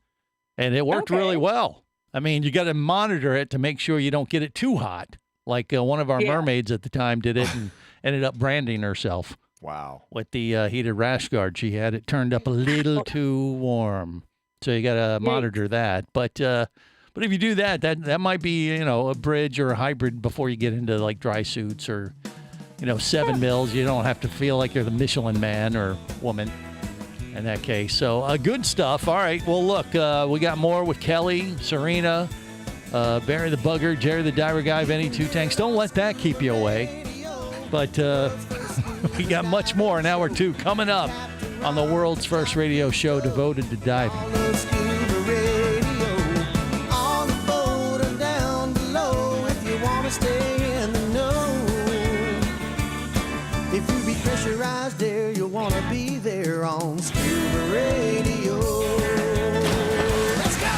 And it worked really well. I mean, you got to monitor it to make sure you don't get it too hot. Like one of our mermaids at the time did it and ended up branding herself. Wow. With the heated rash guard. She had it turned up a little too warm. So you got to monitor that. But if you do that might be, a bridge or a hybrid before you get into like dry suits or, 7 mils. You don't have to feel like you're the Michelin man or woman in that case. So good stuff. All right. Well, look, we got more with Kelly, Serena, Barry the Bugger, Jerry the Diver Guy, Vinny Two Tanks. Don't let that keep you away. But we got much more in hour 2 coming up on the world's first radio show devoted to diving. On the boat or down below, if you want to stay in the know. If you be pressurized there, you'll want to be there on Scuba Radio. Let's go!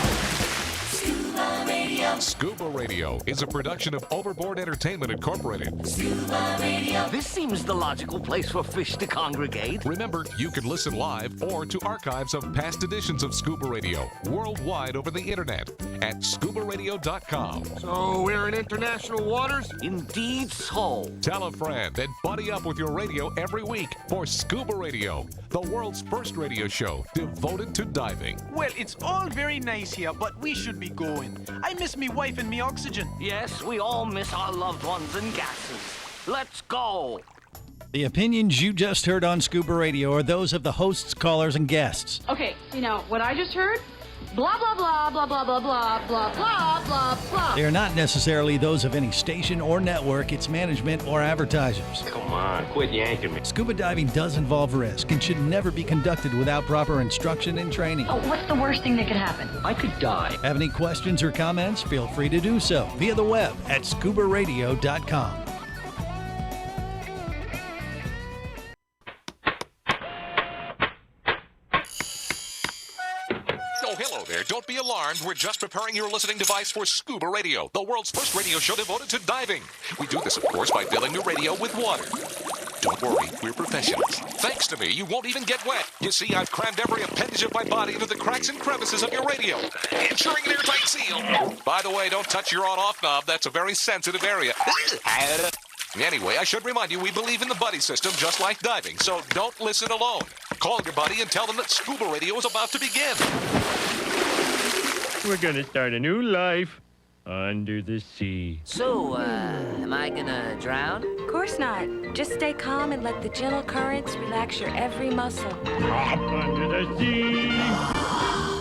Scuba Radio. Scuba Radio is a production of Overboard Entertainment Incorporated. Scuba Radio. This seems the logical place for fish to congregate. Remember, you can listen live or to archives of past editions of Scuba Radio worldwide over the internet at ScubaRadio.com. So we're in international waters? Indeed so. Tell a friend and buddy up with your radio every week for Scuba Radio, the world's first radio show devoted to diving. Well, it's all very nice here, but we should be going. I miss me wife and me oxygen. Yes, we all miss our loved ones and gases. Let's go. The opinions you just heard on Scuba Radio are those of the hosts, callers, and guests. Okay, what I just heard? Blah, blah, blah, blah, blah, blah, blah, blah, blah, blah, blah. They are not necessarily those of any station or network, its management, or advertisers. Come on, quit yanking me. Scuba diving does involve risk and should never be conducted without proper instruction and training. Oh, what's the worst thing that could happen? I could die. Have any questions or comments? Feel free to do so via the web at ScubaRadio.com. Hello there. Don't be alarmed. We're just preparing your listening device for Scuba Radio, the world's first radio show devoted to diving. We do this, of course, by filling your radio with water. Don't worry, we're professionals. Thanks to me, you won't even get wet. You see, I've crammed every appendage of my body into the cracks and crevices of your radio, ensuring an airtight seal. By the way, don't touch your on-off knob. That's a very sensitive area. Anyway, I should remind you, we believe in the buddy system just like diving, so don't listen alone. Call your buddy and tell them that Scuba Radio is about to begin. We're gonna start a new life under the sea. So, am I gonna drown? Of course not. Just stay calm and let the gentle currents relax your every muscle. Under the sea.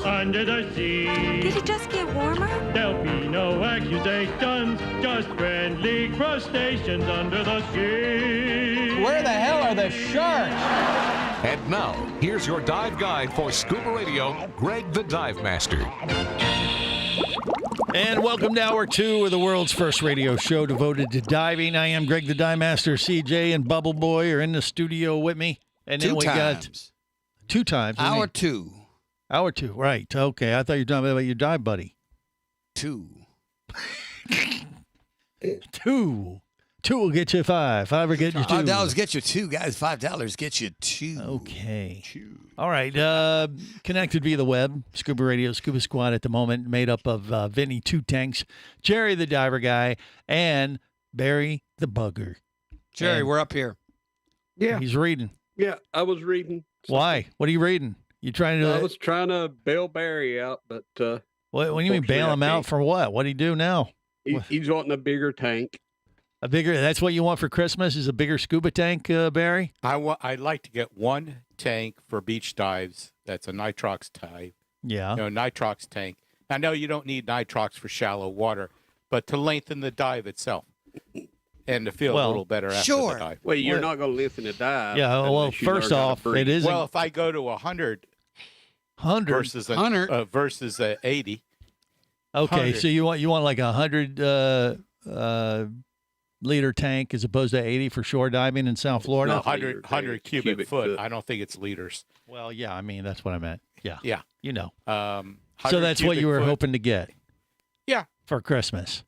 Under the sea. Did it just get warmer? There'll be no accusations, just friendly crustaceans under the sea. Where the hell are the sharks? And now, here's your dive guide for Scuba Radio, Greg the Dive Master. And welcome to hour 2 of the world's first radio show devoted to diving. I am Greg the Dive Master. CJ and Bubble Boy are in the studio with me. And then we got 2 times. Hour 2. Hour 2, right. Okay, I thought you were talking about your dive buddy. 2. 2. 2 will get you 5. 5 will get you 2. $5 get you 2, guys. $5 get you 2. Okay. All right. Connected via the web. Scuba Radio, Scuba Squad at the moment, made up of Vinny, 2 Tanks, Jerry the Diver Guy, and Barry the Bugger. Jerry, we're up here. Yeah. He's reading. Yeah, I was reading. Why? What are you reading? You trying to? I was trying to bail Barry out, but what do you mean bail him out for what? What do he do now? He's wanting a bigger tank. A bigger? That's what you want for Christmas? Is a bigger scuba tank, Barry? I'd like to get one tank for beach dives. That's a nitrox type. Yeah. Nitrox tank. I know you don't need nitrox for shallow water, but to lengthen the dive itself and to feel a little better after the dive. Well, you're not going to lengthen a dive. Yeah. Well, first off, it is. Well, if I go to 100 versus 80. Okay, 100. so you want like 100 liter tank as opposed to 80 for shore diving in South Florida? No, 100 cubic foot. I don't think it's liters. Well, yeah, I mean that's what I meant. Yeah. Yeah. You know. So that's what you were hoping to get. Yeah. For Christmas.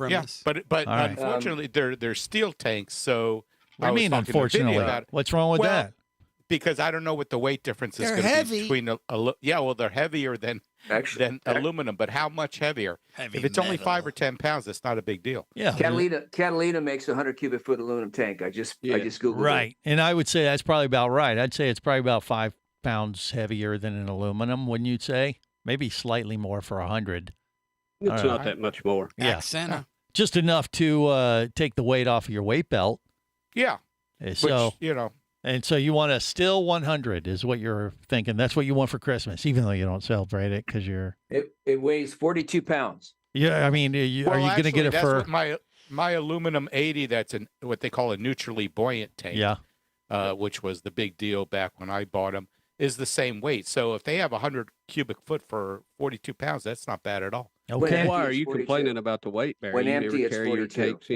Yeah, but right. Unfortunately, they're steel tanks. So I mean, unfortunately, what's wrong with that? Because I don't know what the weight difference is They're going to heavy. be between they're heavier than aluminum, but how much heavier? Heavy if it's only metal. 5 or 10 pounds, that's not a big deal. Yeah. Catalina makes a 100 cubic foot aluminum tank. I just Googled right. it. And I would say that's probably about right. I'd say it's probably about 5 pounds heavier than an aluminum, wouldn't you say? Maybe slightly more for 100. It's not that much more. Yeah. Accent. Just enough to take the weight off of your weight belt. Yeah. So, which, and so you want a still 100 is what you're thinking. That's what you want for Christmas, even though you don't celebrate it because you're. It weighs 42 pounds. Yeah, I mean, are you going to get it for my aluminum 80? That's what they call a neutrally buoyant tank. Yeah. Which was the big deal back when I bought them. Is the same weight. So if they have 100 cubic foot for 42 pounds, that's not bad at all. Okay. Why are you complaining about the weight, Barry? When You empty, never it's carry your 42. tanks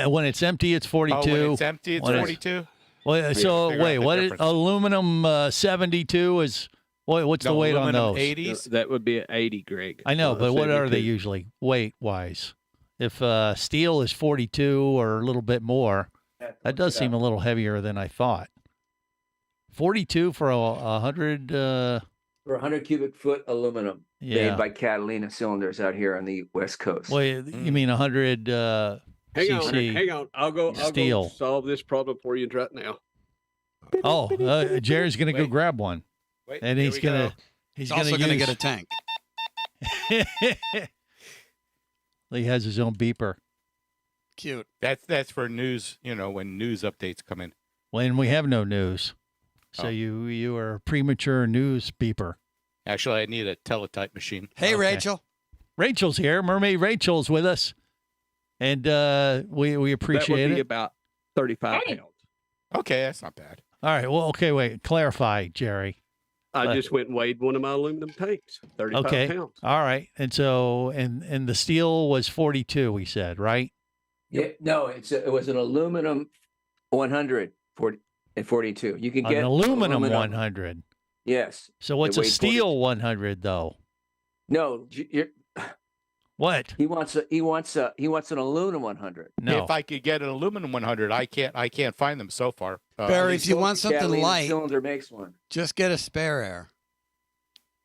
When it's empty, it's 42. Oh, when it's empty, it's 42. Well, so wait, what is aluminum 72 is? What's the weight on those? 80s. That would be an 80, Greg. I know, but what are they 72. usually weight wise? If steel is 42 or a little bit more, that does seem a little heavier than I thought. 42 for a 100. For 100 cubic foot aluminum Yeah. made by Catalina Cylinders out here on the West Coast. Well, you mean 100 cc? Hang on. I'll go solve this problem for you right now. Oh, Jerry's gonna go grab one, and he's gonna He's also going to get a tank. He has his own beeper. Cute. That's for news. When news updates come in. When we have no news, so you are a premature news beeper. Actually, I need a teletype machine. Hey, Okay. Rachel. Rachel's here. Mermaid Rachel's with us, and we appreciate That would be it. about 35 pounds. Okay, that's not bad. All right. Well, okay. Wait. Clarify, Jerry. I just went and weighed one of my aluminum tanks, 35 Okay. pounds. All right. And so, and the steel was 42. We said, right? Yeah, no, it was an aluminum 100 and 42. You can get An aluminum 100. Yes. So what's It a weighed steel 100 though? No, What? he wants an aluminum 100. No. If I could get an aluminum 100, I can't find them so far. Barry, if you want something Catalina light, Cylinder makes one. just get a spare air.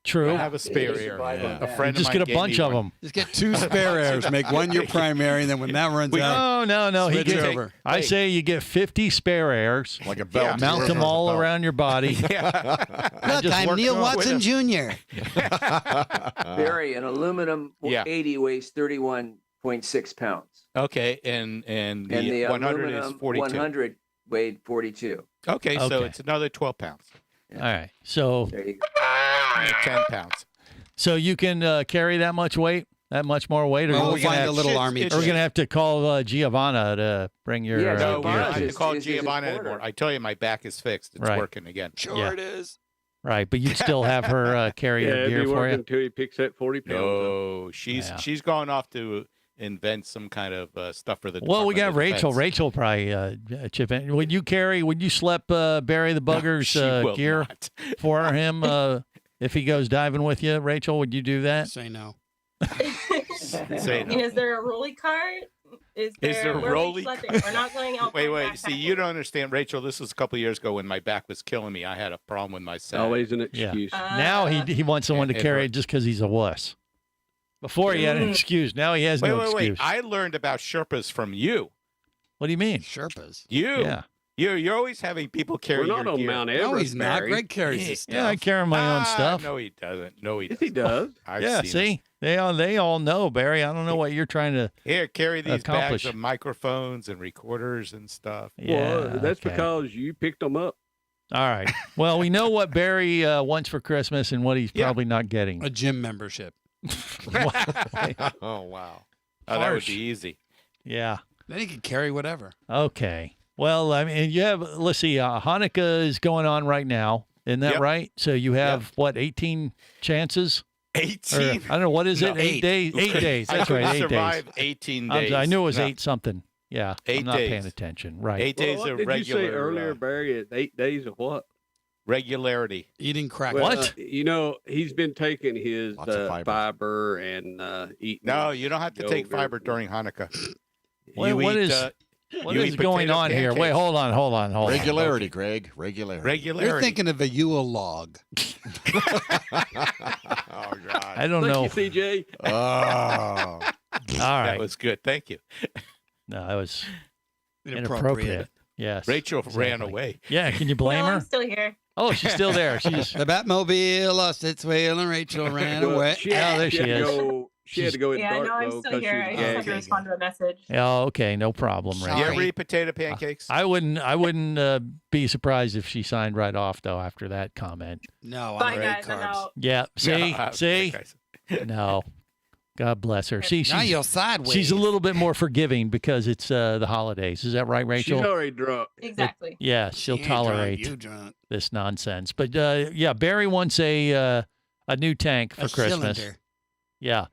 True. I have a spare air. A friend Just of get mine a gave bunch me of one. them. Just get 2 spare airs. Make one your primary, and then when that runs out, No. He switch gets over. I say you get 50 spare airs. Like a belt. Mount them all around your body. Look, I'm Neil Watson Jr. Barry, an aluminum Yeah. 80 weighs 31.6 pounds. Okay, and the 100 is aluminum 42. 100 weighed 42. Okay, so Okay. it's another 12 pounds. All right. So 10 pounds. So you can carry that much weight, that much more weight, or Well, are we'll we gonna find have, a little army. or we're gonna have to call Giovanna to bring your. Yeah, No, we Giovanna don't have to is- call is his Giovanna importer. anymore. I tell you, my back is fixed. It's Right. working again. Sure Yeah. it is. Right, but you'd still have her carry your it'd gear be for working you. until he picks that 40 pounds up. No, she's gone off to invent some kind of stuff for the. Well, we got Department of Rachel. Defense. Rachel probably chip in. Would you slep Barry the Bugger's she will gear not. for him if he goes diving with you? Rachel, would you do that? Say no. Say no. Is there a rolly cart? Is there where rolly? We're not going out. Wait. See, you don't understand, Rachel. This was a couple of years ago when my back was killing me. I had a problem with my side. Always an excuse. Now he wants someone to carry it just because he's a wuss. Before he had an excuse. Now he has no excuse. I learned about Sherpas from you. What do you mean? Sherpas? You. Yeah. You're always having people carry We're not your on gear. Mount Everest. No, he's not. Barry. Greg carries his stuff. Yeah, I carry my own stuff. No, he doesn't. Yes, he does. I've seen see? They all know, Barry. I don't know what you're trying to Here, carry these accomplish. bags of microphones and recorders and stuff. Well, that's because you picked them up. All right. Well, we know what Barry wants for Christmas and what he's probably not getting. A gym membership. Oh, wow. Oh, that would be easy. Yeah. Then he could carry whatever. Okay. Well, I mean, let's see, Hanukkah is going on right now. Isn't that right? So you have, 18 chances? 18? Or, I don't know. What is it? 8 days? 8 days. That's right. 8 days. Survive 18 days. I knew it was 8 something. Yeah. 8 I'm not days. paying attention. Right. 8 days What of did regular. you say earlier, Barry? It's 8 days of what? Regularity. Eating crack. Well, What? He's been taking his fiber and eating. No, you don't have to take fiber during Hanukkah. What is going on here? Wait, hold on. Regularity, Greg. Regularity. You're thinking of a Yule log. Oh, God. I don't know. Thank you, CJ. Oh. All right. That was good. Thank you. No, that was Inappropriate. inappropriate. Yes. Rachel ran away. Yeah, can you blame her? I'm still here. Oh, she's still there. She's The Batmobile lost its wheel and Rachel ran Well, away. Oh, there she is. She had to go in Yeah, dark no, I'm mode still 'cause she here. I was just had to gagging. respond to a message. Oh, okay, no problem, You Rachel. ever eat potato pancakes? I wouldn't be surprised if she signed right off though after that comment. No, Bye, I'm guys. carbs. I'm out. Yeah, see, Okay, guys. no. God bless her. See, Now she's, you're sideways. she's a little bit more forgiving because it's the holidays. Is that right, Rachel? She's already drunk. Exactly. Yeah, she'll She ain't drunk, tolerate you drunk. this nonsense. But yeah, Barry wants a new tank for A Christmas. cylinder. Yeah.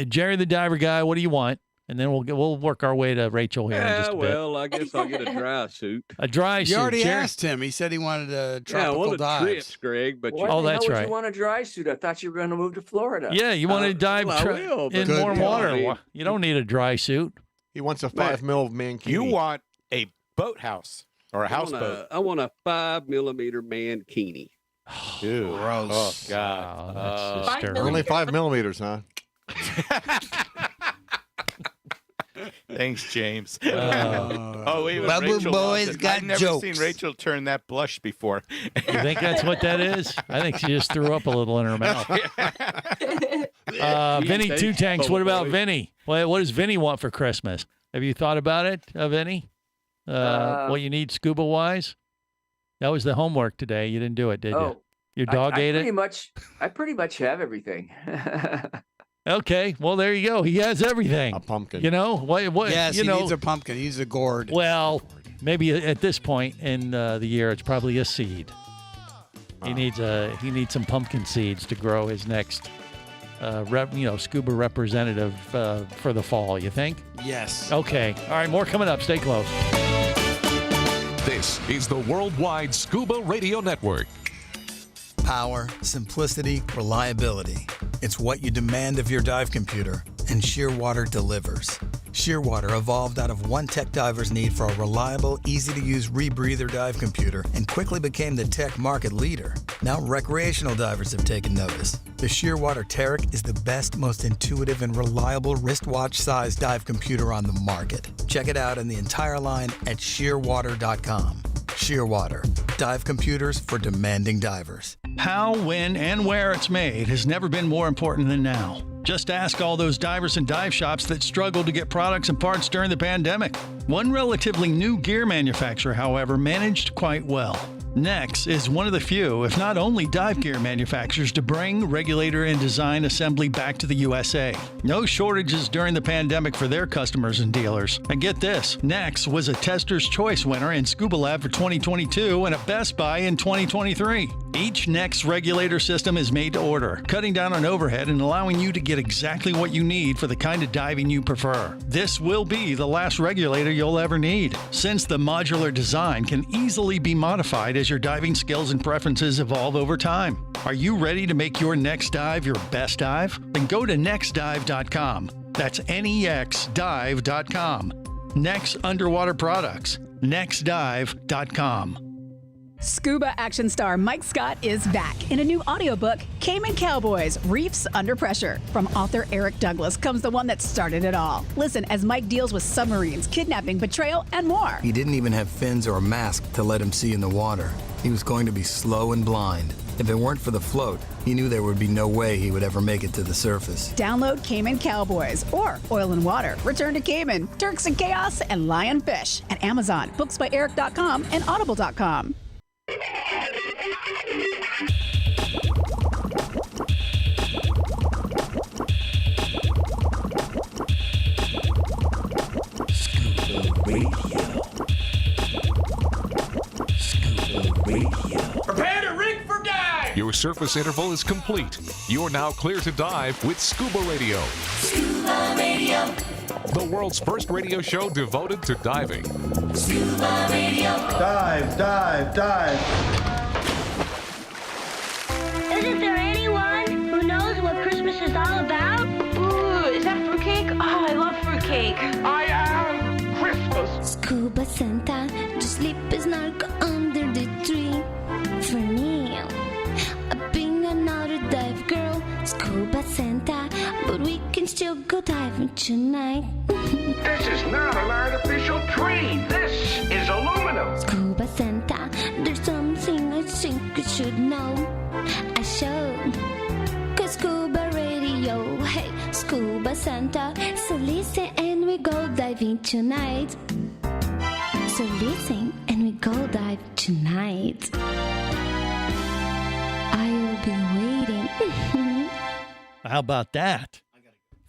Jerry the Diver guy, what do you want? And then we'll work our way to Rachel here in Yeah, just a bit. well, I guess I'll get a dry suit. A dry You suit. already Jerry. asked him. He said he wanted a Yeah, I tropical want a dive. trips, Greg, but Why Oh, the hell that's would right. you want a dry suit? I thought you were going to move to Florida. Yeah, you want to dive well, I will, but in good warm point. water. You don't need a dry suit. He wants a 5 mil mankini. You want a boathouse or a houseboat. I want a 5mm mankini. Ew. Gross. Oh, God. Oh, that's Five disturbing. Only 5 millimeters, huh? Thanks, James. Oh, wait a minute. Bubble Rachel boys lost it. got I've never jokes. seen Rachel turn that blush before. You think that's what that is? I think she just threw up a little in her mouth. Vinny Thanks, Two Tanks. Bubble What about boys. Vinny? What does Vinny want for Christmas? Have you thought about it, Vinny? What you need scuba wise? That was the homework today. You didn't do it, did you? Oh, Your dog ate it? I pretty much have everything. Okay, well there you go. He has everything. A pumpkin. You know what? Yes, you he know. needs a pumpkin. He needs a gourd. Well, maybe at this point in the year, it's probably a seed. He needs some pumpkin seeds to grow his next, scuba representative for the fall. You think? Yes. Okay. All right. More coming up. Stay close. This is the Worldwide Scuba Radio Network. Power, simplicity, reliability. It's what you demand of your dive computer, and Shearwater delivers. Shearwater evolved out of one tech diver's need for a reliable, easy-to-use rebreather dive computer and quickly became the tech market leader. Now recreational divers have taken notice. The Shearwater Taric is the best, most intuitive, and reliable wristwatch-sized dive computer on the market. Check it out in the entire line at shearwater.com. Shearwater, dive computers for demanding divers. How, when, and where it's made has never been more important than now. Just ask all those divers and dive shops that struggled to get products and parts during the pandemic. One relatively new gear manufacturer, however, managed quite well. Nex is one of the few, if not only, dive gear manufacturers to bring regulator and design assembly back to the USA. No shortages during the pandemic for their customers and dealers. And get this, Nex was a Tester's Choice winner in Scuba Lab for 2022 and a Best Buy in 2023. Each Nex regulator system is made to order, cutting down on overhead and allowing you to get exactly what you need for the kind of diving you prefer. This will be the last regulator you'll ever need, since the modular design can easily be modified as your diving skills and preferences evolve over time. Are you ready to make your next dive your best dive? Then go to nextdive.com. That's nexdive.com. Next Underwater Products. Nexdive.com. Scuba action star Mike Scott is back in a new audiobook, Cayman Cowboys, Reefs Under Pressure. From author Eric Douglas comes the one that started it all. Listen as Mike deals with submarines, kidnapping, betrayal, and more. He didn't even have fins or a mask to let him see in the water. He was going to be slow and blind. If it weren't for the float, he knew there would be no way he would ever make it to the surface. Download Cayman Cowboys or Oil and Water, Return to Cayman, Turks and Chaos, and Lionfish at Amazon, booksbyeric.com, and audible.com. Prepare to rig for dive! Your surface interval is complete. You're now clear to dive with Scuba Radio. Scuba Radio. The world's first radio show devoted to diving. Scuba Radio. Dive, dive, dive. Isn't there anyone who knows what Christmas is all about? Ooh, is that fruitcake? Oh, I love fruitcake. I am Christmas. Scuba Santa, just sleep is not under the tree. For me, being another dive girl, Scuba Santa, but we can still go diving tonight. This is not an artificial tree. This is aluminum. Scuba Santa, there's something I think you should know. I show. Cause Scuba Radio, hey, Scuba Santa. So listen and we go diving tonight. So listen and we go dive tonight. I'll be waiting. How about that?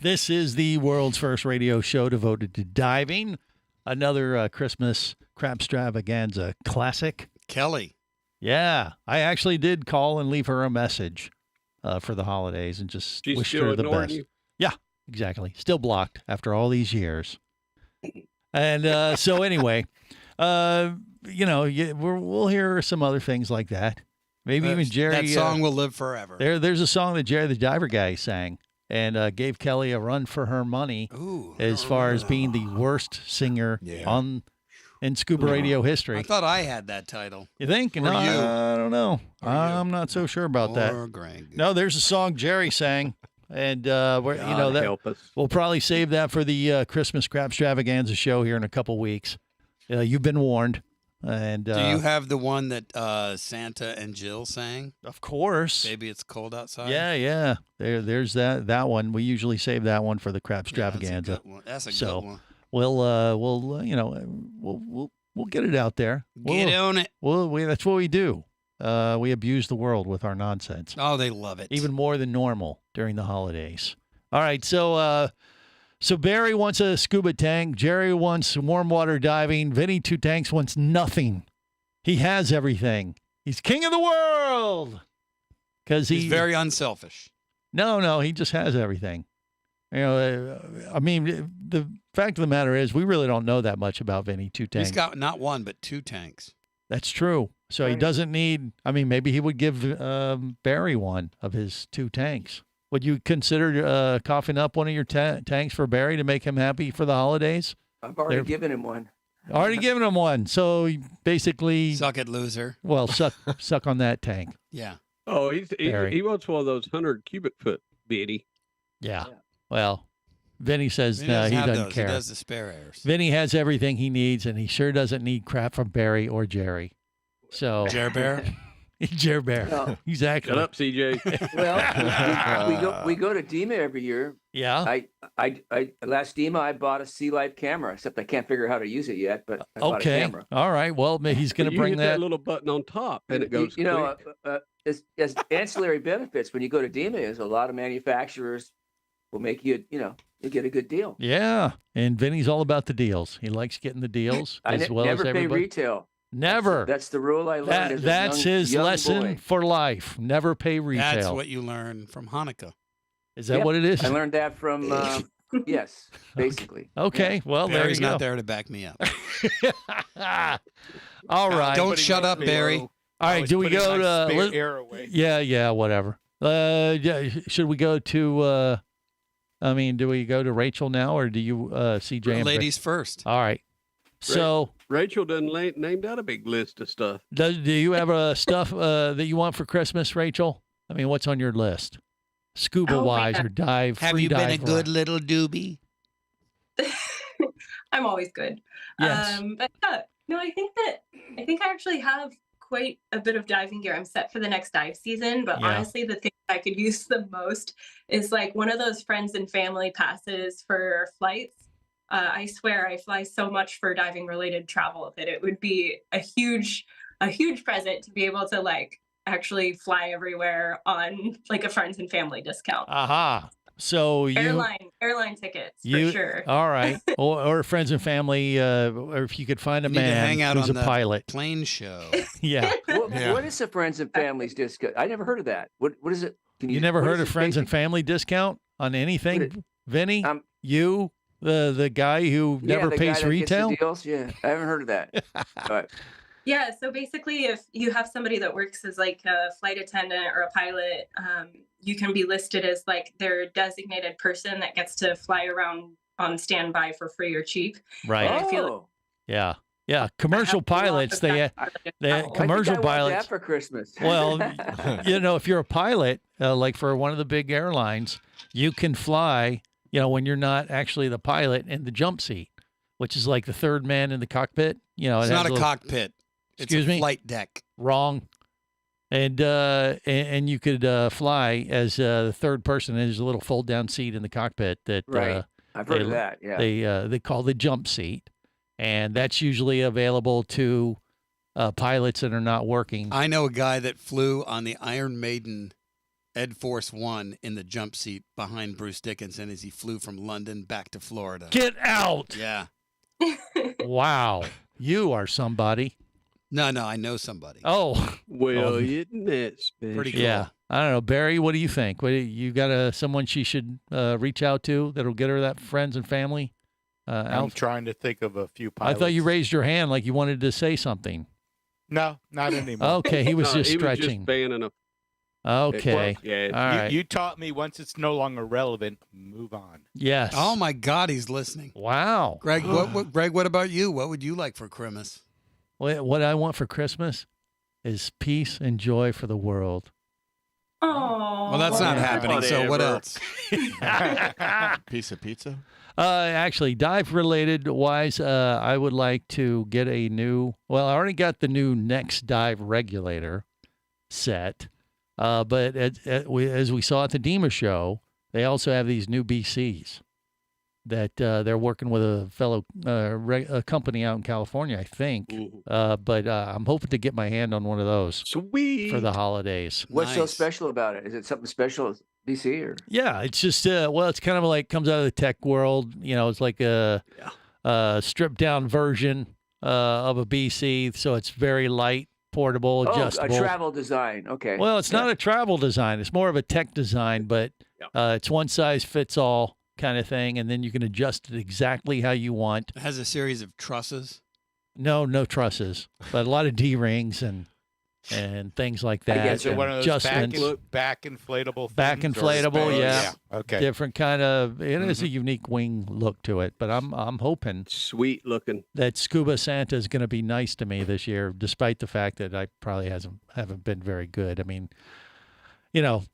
This is the world's first radio show devoted to diving. Another Christmas crapstravaganza classic. Kelly. Yeah, I actually did call and leave her a message for the holidays and just She's wished still her the ignoring best. you? Yeah, exactly. Still blocked after all these years. And so anyway, we'll hear some other things like that. Maybe even Jerry. That song will live forever. There's a song that Jerry the Diver Guy sang and gave Kelly a run for her money as far as being the worst singer in Scuba Radio history. I thought I had that title. You think? No, I don't know. I'm not so sure about that. No, there's a song Jerry sang, and we'll probably save that for the Christmas Crapstravaganza show here in a couple weeks. You've been warned. And do you have the one that Santa and Jill sang? Of course. Maybe it's cold outside. Yeah. There's that one. We usually save that one for the Crapstravaganza. That's a good one. We'll get it out there. Get on it. That's what we do. We abuse the world with our nonsense. Oh, they love it. Even more than normal during the holidays. All right, so Barry wants a scuba tank. Jerry wants warm water diving. Vinny Two Tanks wants nothing. He has everything. He's king of the world. Because he's very unselfish. No, he just has everything. I mean, the fact of the matter is, we really don't know that much about Vinny Two Tanks. He's got not one, but two tanks. That's true. So he doesn't need, maybe he would give Barry one of his two tanks. Would you consider coughing up one of your tanks for Barry to make him happy for the holidays? I've already given him one. Already given him one. So basically, suck it, loser. Well, suck on that tank. Yeah. Oh, he wants one of those 100 cubic foot bitty. Yeah. Well, Vinny says he have doesn't those. care. He does the spare airs. Vinny has everything he needs, and he sure doesn't need crap from Barry or Jerry. So Jer Bear. Jer Bear. No. Exactly. Shut up, CJ. Well, we go to DEMA every year. Yeah. I last DEMA I bought a Sea Life camera, except I can't figure out how to use it yet. But I bought a camera. All right. Well, he's going to bring that little button on top, and it goes. As ancillary benefits when you go to DEMA is a lot of manufacturers will make you you get a good deal. Yeah, and Vinny's all about the deals. He likes getting the deals as well as everybody. Never pay retail. Never. That's the rule I learned. That's his lesson for life. Never pay retail. That's what you learn from Hanukkah. Is that what it is? I learned that from yes, basically. Okay. Well, there you go. Barry's not there to back me up. All right. Don't shut up, Barry. All right. Do we go to? Air away. Yeah. Whatever. Should we go to I mean, do we go to Rachel now, or do you, CJ? Ladies first. All right. So Rachel done named out a big list of stuff. Do you have stuff that you want for Christmas, Rachel? I mean, what's on your list? Scuba-wise or dive? Have you been a good little doobie? I'm always good. Yes. But no, I think I actually have quite a bit of diving gear. I'm set for the next dive season, but honestly, the thing I could use the most is like one of those friends and family passes for flights. I swear I fly so much for diving related travel that it would be a huge present to be able to like actually fly everywhere on like a friends and family discount. Aha. So airline tickets for sure. All right. or friends and family, or if you could find a man hang out who's on a the pilot. Plane show. Yeah. What is the friends and families discount? I never heard of that. What is it? You never heard of friends and family discount on anything, Vinny? You, the guy who never the pays guy that retail? Gets the deals? Yeah, I haven't heard of that. All right. Yeah, so basically if you have somebody that works as like a flight attendant or a pilot, you can be listed as like their designated person that gets to fly around on standby for free or cheap. Right. And I feel Yeah. Yeah. Commercial pilots, they commercial I pilots. that for Christmas. Well, if you're a pilot, like for one of the big airlines, you can fly, when you're not actually the pilot in the jump seat, which is like the third man in the cockpit. It's not a cockpit. Excuse it's a me? flight deck. Wrong. And you could fly as the third person. There's a little fold down seat in the cockpit that right. I've heard of that. Yeah. They call the jump seat, and that's usually available to pilots that are not working. I know a guy that flew on the Iron Maiden Ed Force One in the jump seat behind Bruce Dickinson as he flew from London back to Florida. Get out! Yeah. Wow, you are somebody. No, I know somebody. Oh, well, isn't that special? Pretty cool. Yeah. I don't know, Barry. What do you think? You got someone she should reach out to that'll get her that friends and family? I'm trying to think of a few pilots. I thought you raised your hand like you wanted to say something. No, not anymore. Okay, he was just stretching. He was just banning a. Okay. Yeah. All right. You taught me once it's no longer relevant, move on. Yes. Oh my God, he's listening. Wow. Greg, what about you? What would you like for Christmas? What I want for Christmas is peace and joy for the world. Oh. Well, that's not happening. So what else? Piece of pizza? Actually, dive related wise, I would like to get I already got the new Next Dive regulator set. But as we saw at the DEMA show, they also have these new BCs that they're working with a fellow a company out in California, I think. But I'm hoping to get my hand on one of those. Sweet. For the holidays. What's so special about it? Is it something special, BC, or? Yeah, it's just it's kind of like comes out of the tech world. It's like a stripped down version of a BC, so it's very light. Portable, adjustable. A travel design. Okay. Well, it's not a travel design. It's more of a tech design, but it's one size fits all kind of thing, and then you can adjust it exactly how you want. It has a series of trusses. No trusses, but a lot of D-rings and things like that. I guess one of those adjustments. back inflatable things. Back inflatable, yeah. Okay. Different kind of. It is a unique wing look to it, but I'm hoping sweet looking that Scuba Santa is going to be nice to me this year, despite the fact that I probably haven't been very good. I mean,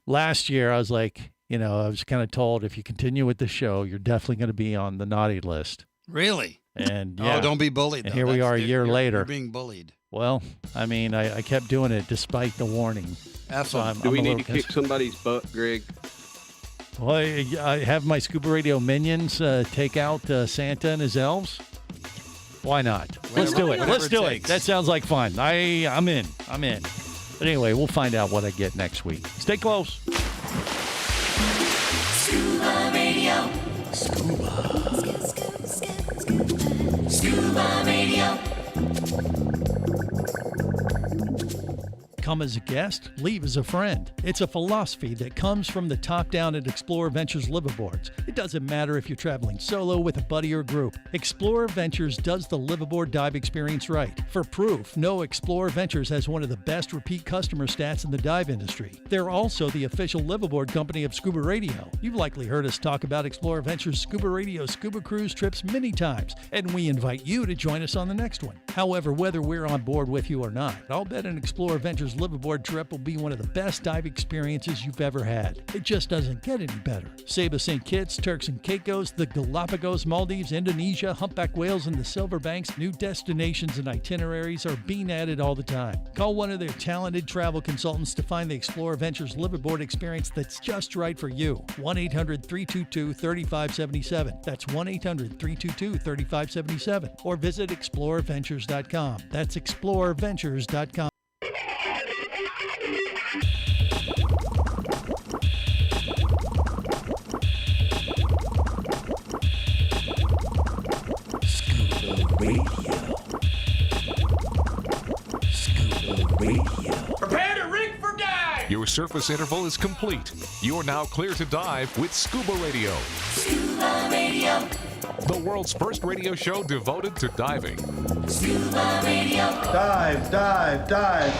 last year I was like, I was kind of told if you continue with the show, you're definitely going to be on the naughty list. Really? And don't be bullied. And here we are a year later. You're being bullied. Well, I mean, I kept doing it despite the warning. Do we need to kick somebody's butt, Greg? Well, I have my ScubaRadio minions take out Santa and his elves. Why not? Let's do it. Let's do it. That sounds like fun. I'm in. But anyway, we'll find out what I get next week. Stay close. Scuba Radio. Scuba Radio. Come as a guest, leave as a friend. It's a philosophy that comes from the top down at Explorer Ventures liveaboards. It doesn't matter if you're traveling solo, with a buddy, or group. Explorer Ventures does the liveaboard dive experience right. For proof, know Explorer Ventures has one of the best repeat customer stats in the dive industry. They're also the official liveaboard company of Scuba Radio. You've likely heard us talk about Explorer Ventures Scuba Radio scuba cruise trips many times, and we invite you to join us on the next one. However, whether we're on board with you or not, I'll bet an Explorer Ventures liveaboard trip will be one of the best dive experiences you've ever had. It just doesn't get any better. Saba St. Kitts, Turks and Caicos, the Galapagos, Maldives, Indonesia, humpback whales, and the Silver Banks, new destinations and itineraries are being added all the time. Call one of their talented travel consultants to find the Explorer Ventures liveaboard experience that's just right for you. 1-800-322-3577. That's 1-800-322-3577. Or visit explorerventures.com. That's explorerventures.com. Prepare to rig for dive! Your surface interval is complete. You're now clear to dive with Scuba Radio. Scuba Radio. The world's first radio show devoted to diving. Scuba Radio. Dive, dive, dive.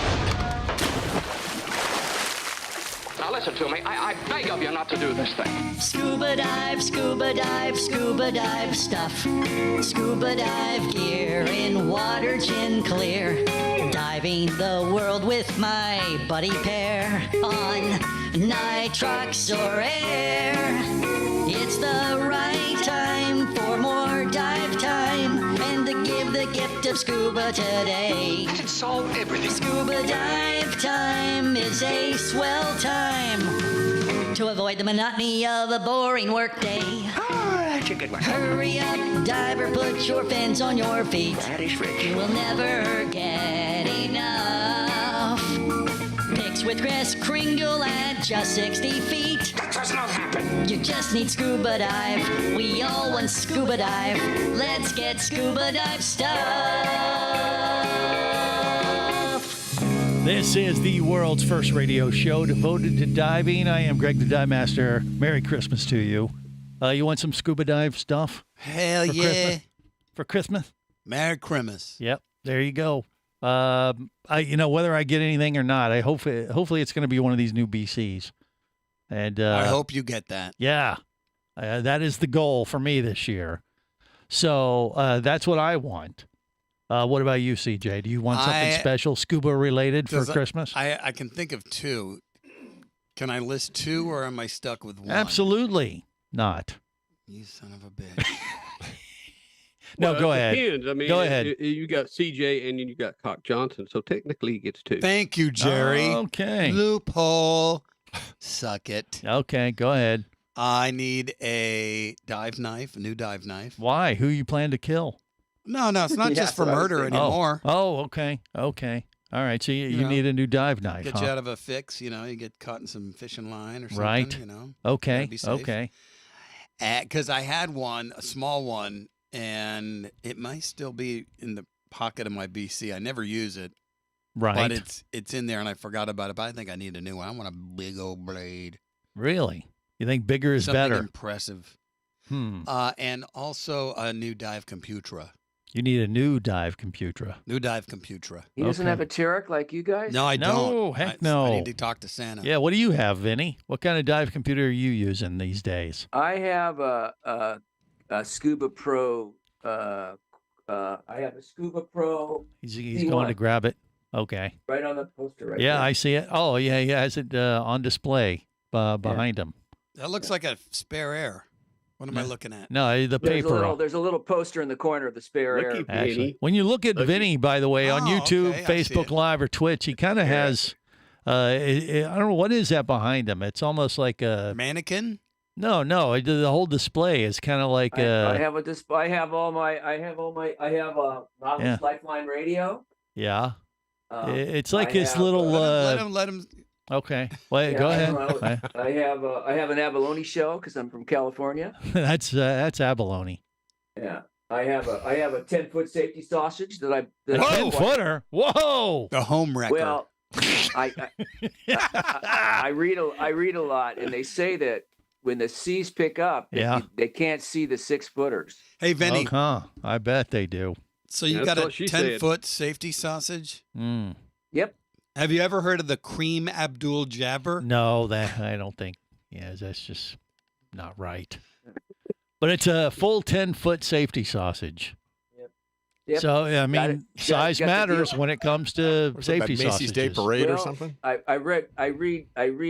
Now listen to me. I beg of you not to do this thing. Scuba dive, scuba dive, scuba dive stuff. Scuba dive gear in water gin clear. Diving the world with my buddy pair on nitrox or air. It's the right time for more dive time and to give the gift of scuba today. I can solve everything. Scuba dive time is a swell time to avoid the monotony of a boring workday. That's a good one. Hurry up, diver, put your fins on your feet. That is rich. You will never get enough. Mix with Chris Kringle at just 60 feet. That does not happen. You just need scuba dive. We all want scuba dive. Let's get scuba dive stuff. This is the world's first radio show devoted to diving. I am Greg the Dive Master. Merry Christmas to you. You want some scuba dive stuff? Hell for yeah. Christmas? For Christmas? Merry Christmas. Yep. There you go. Whether I get anything or not, hopefully it's going to be one of these new BCs. And I hope you get that. Yeah. That is the goal for me this year. So that's what I want. What about you, CJ? Do you want something special, scuba related for Christmas? I can think of two. Can I list two, or am I stuck with one? Absolutely not. You son of a bitch. No, go ahead. Depends. I mean, go ahead. You got CJ and then you got Cock Johnson, so technically he gets two. Thank you, Jerry. Okay. Loophole. Suck it. Okay, go ahead. I need a dive knife, a new dive knife. Why? Who you plan to kill? No, it's not just for murder anymore. Oh, okay. All right, so you need a new dive knife. Get you out of a fix, you get caught in some fishing line or something, right. Okay, okay. Because I had one, a small one, and it might still be in the pocket of my BC. I never use it. Right. But it's in there, and I forgot about it. But I think I need a new one. I want a big old blade. Really? You think bigger is Something better? Impressive. And also a new dive computer. You need a new dive computer. New dive computer. He doesn't have a Turek like you guys? No, I don't. No, heck no. I need to talk to Santa. Yeah, what do you have, Vinny? What kind of dive computer are you using these days? I have a Scuba Pro. I have a Scuba Pro. He's going to grab it. Okay. Right on the poster right Yeah, there. I see it. Oh, yeah, he has it on display behind him. That looks like a spare air. What am I looking at? No, the paper. There's a little poster in the corner of the spare air. Actually, when you look at Vinny, by the way, on YouTube, Facebook Live, or Twitch, he kind of has, I don't know, what is that behind him? It's almost like a mannequin. No, the whole display is kind of like. I have a display. I have Novelist Lifeline radio. Yeah. It's like his little. Let him. Okay. Well, go ahead. I have an abalone shell because I'm from California. That's abalone. Yeah. I have a 10-foot safety sausage that I. 10-footer. Whoa. The home wrecker. Well, I read a lot, and they say that when the seas pick up, they can't see the 6-footers. Hey, Vinny. I bet they do. So you got a 10-foot safety sausage? Mm. Yep. Have you ever heard of the Cream Abdul Jabber? No, I don't think. Yeah, that's just not right. But it's a full 10-foot safety sausage. Yep. So, I mean, size matters when it comes to safety sausages. Macy's Day Parade or something? I read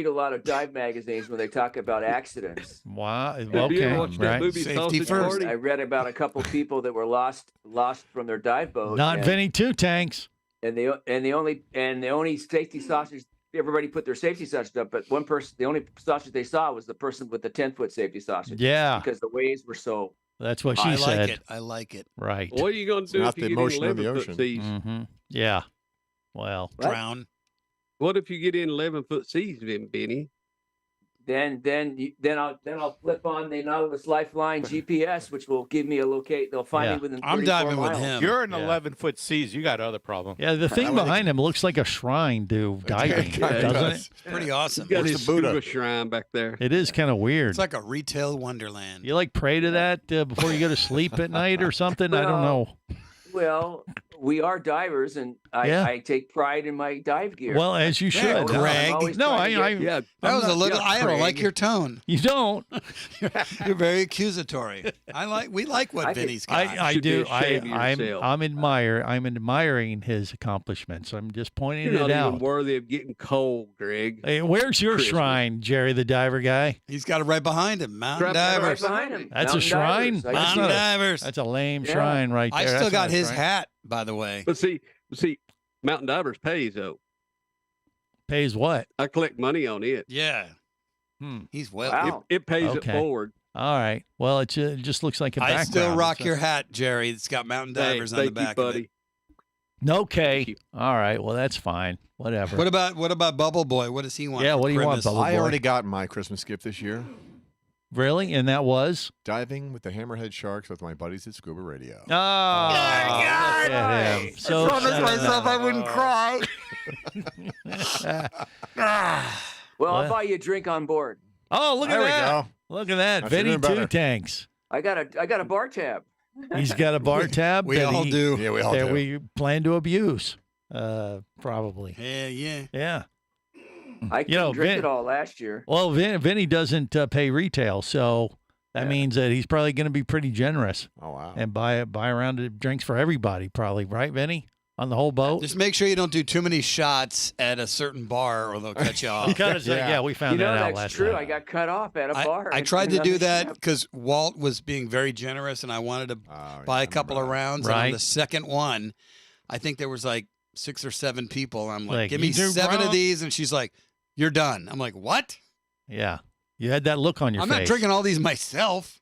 a lot of dive magazines when they talk about accidents. Wow. Have you ever watched that movie Safety Sausage first. Party? I read about a couple people that were lost from their dive boat. Not Vinny Two Tanks. And the only safety sausage, everybody put their safety sausage up, but one person, the only sausage they saw was the person with the 10-foot safety sausage. Yeah. Because the waves were so. That's what she said. I like it. Right. What are you going to do if you get in 11-foot seas? Mm-hmm. Yeah. Well. Drown. What if you get in 11-foot seas, Benny? Then I'll flip on the Nautilus Lifeline GPS, which will give me a locate. They'll find me within 34 I'm diving miles. with him. You're in 11-foot seas. You got other problems. Yeah, the thing behind him looks like a shrine to diving, doesn't it? It's pretty awesome. Got Where's his the Buddha? scuba shrine back there. It is kind of weird. It's like a retail wonderland. You like pray to that before you go to sleep at night or something? I don't know. Well, we are divers, and I take pride in my dive gear. Well, as you should, Greg. Yeah, That was a little. I don't Craig. like your tone. You don't. You're very accusatory. We like what Vinny's got. I Should be do. ashamed of yourself. I'm admiring his accomplishments. I'm just pointing You're not it out. even worthy of getting cold, Greg. Hey, where's your Christmas. shrine, Jerry the diver guy? He's got it right behind him. Mountain Right Divers. behind him. That's a Mountain shrine. divers. Mountain Divers. That's a lame shrine right there. I still That's got not a his shrine. hat, by the way. But see, Mountain Divers pays though. Pays what? I collect money on it. Yeah. Hmm. He's well. Wow. It pays Okay. it forward. All right. Well, it just looks like a I background. still rock It's your hat, Jerry. It's got Mountain Divers on the Thank back you, of buddy. it. Okay. All right. Well, that's fine. Whatever. What about Bubble Boy? What does he want? Yeah, for what do you want, Christmas? Bubble I Boy? already got my Christmas gift this year. Really? And that was? Diving with the hammerhead sharks with my buddies at Scuba Radio. Oh, look at him. So I promised myself I wouldn't cry. Well, I'll buy you a drink on board. Oh, look at There we that. go. Look at that. That's Vinny even Two better. Tanks. I got a bar tab. He's got a bar tab. We that all he- do. Yeah, we all that do. we plan to abuse. Probably. Yeah. I You couldn't know, drink Vin- it all last year. Well, Vinny doesn't pay retail, so that means that he's probably going to be pretty generous Oh wow. and buy a round of drinks for everybody, probably, right, Vinny? On the whole boat? Just make sure you don't do too many shots at a certain bar, or they'll cut you off. Because, yeah, we found You know, that out that's last true. night. I got cut off at a bar. I and- tried and to on do the that ship. because Walt was being very generous, and I wanted to buy a couple of rounds. And on Right. the second one, I think there was like 6 or 7 people. I'm like, Like, give me you do 7 of wrong. these, and she's like, "You're done." I'm like, "What? Yeah. You had that look on your I'm face. not drinking all these myself.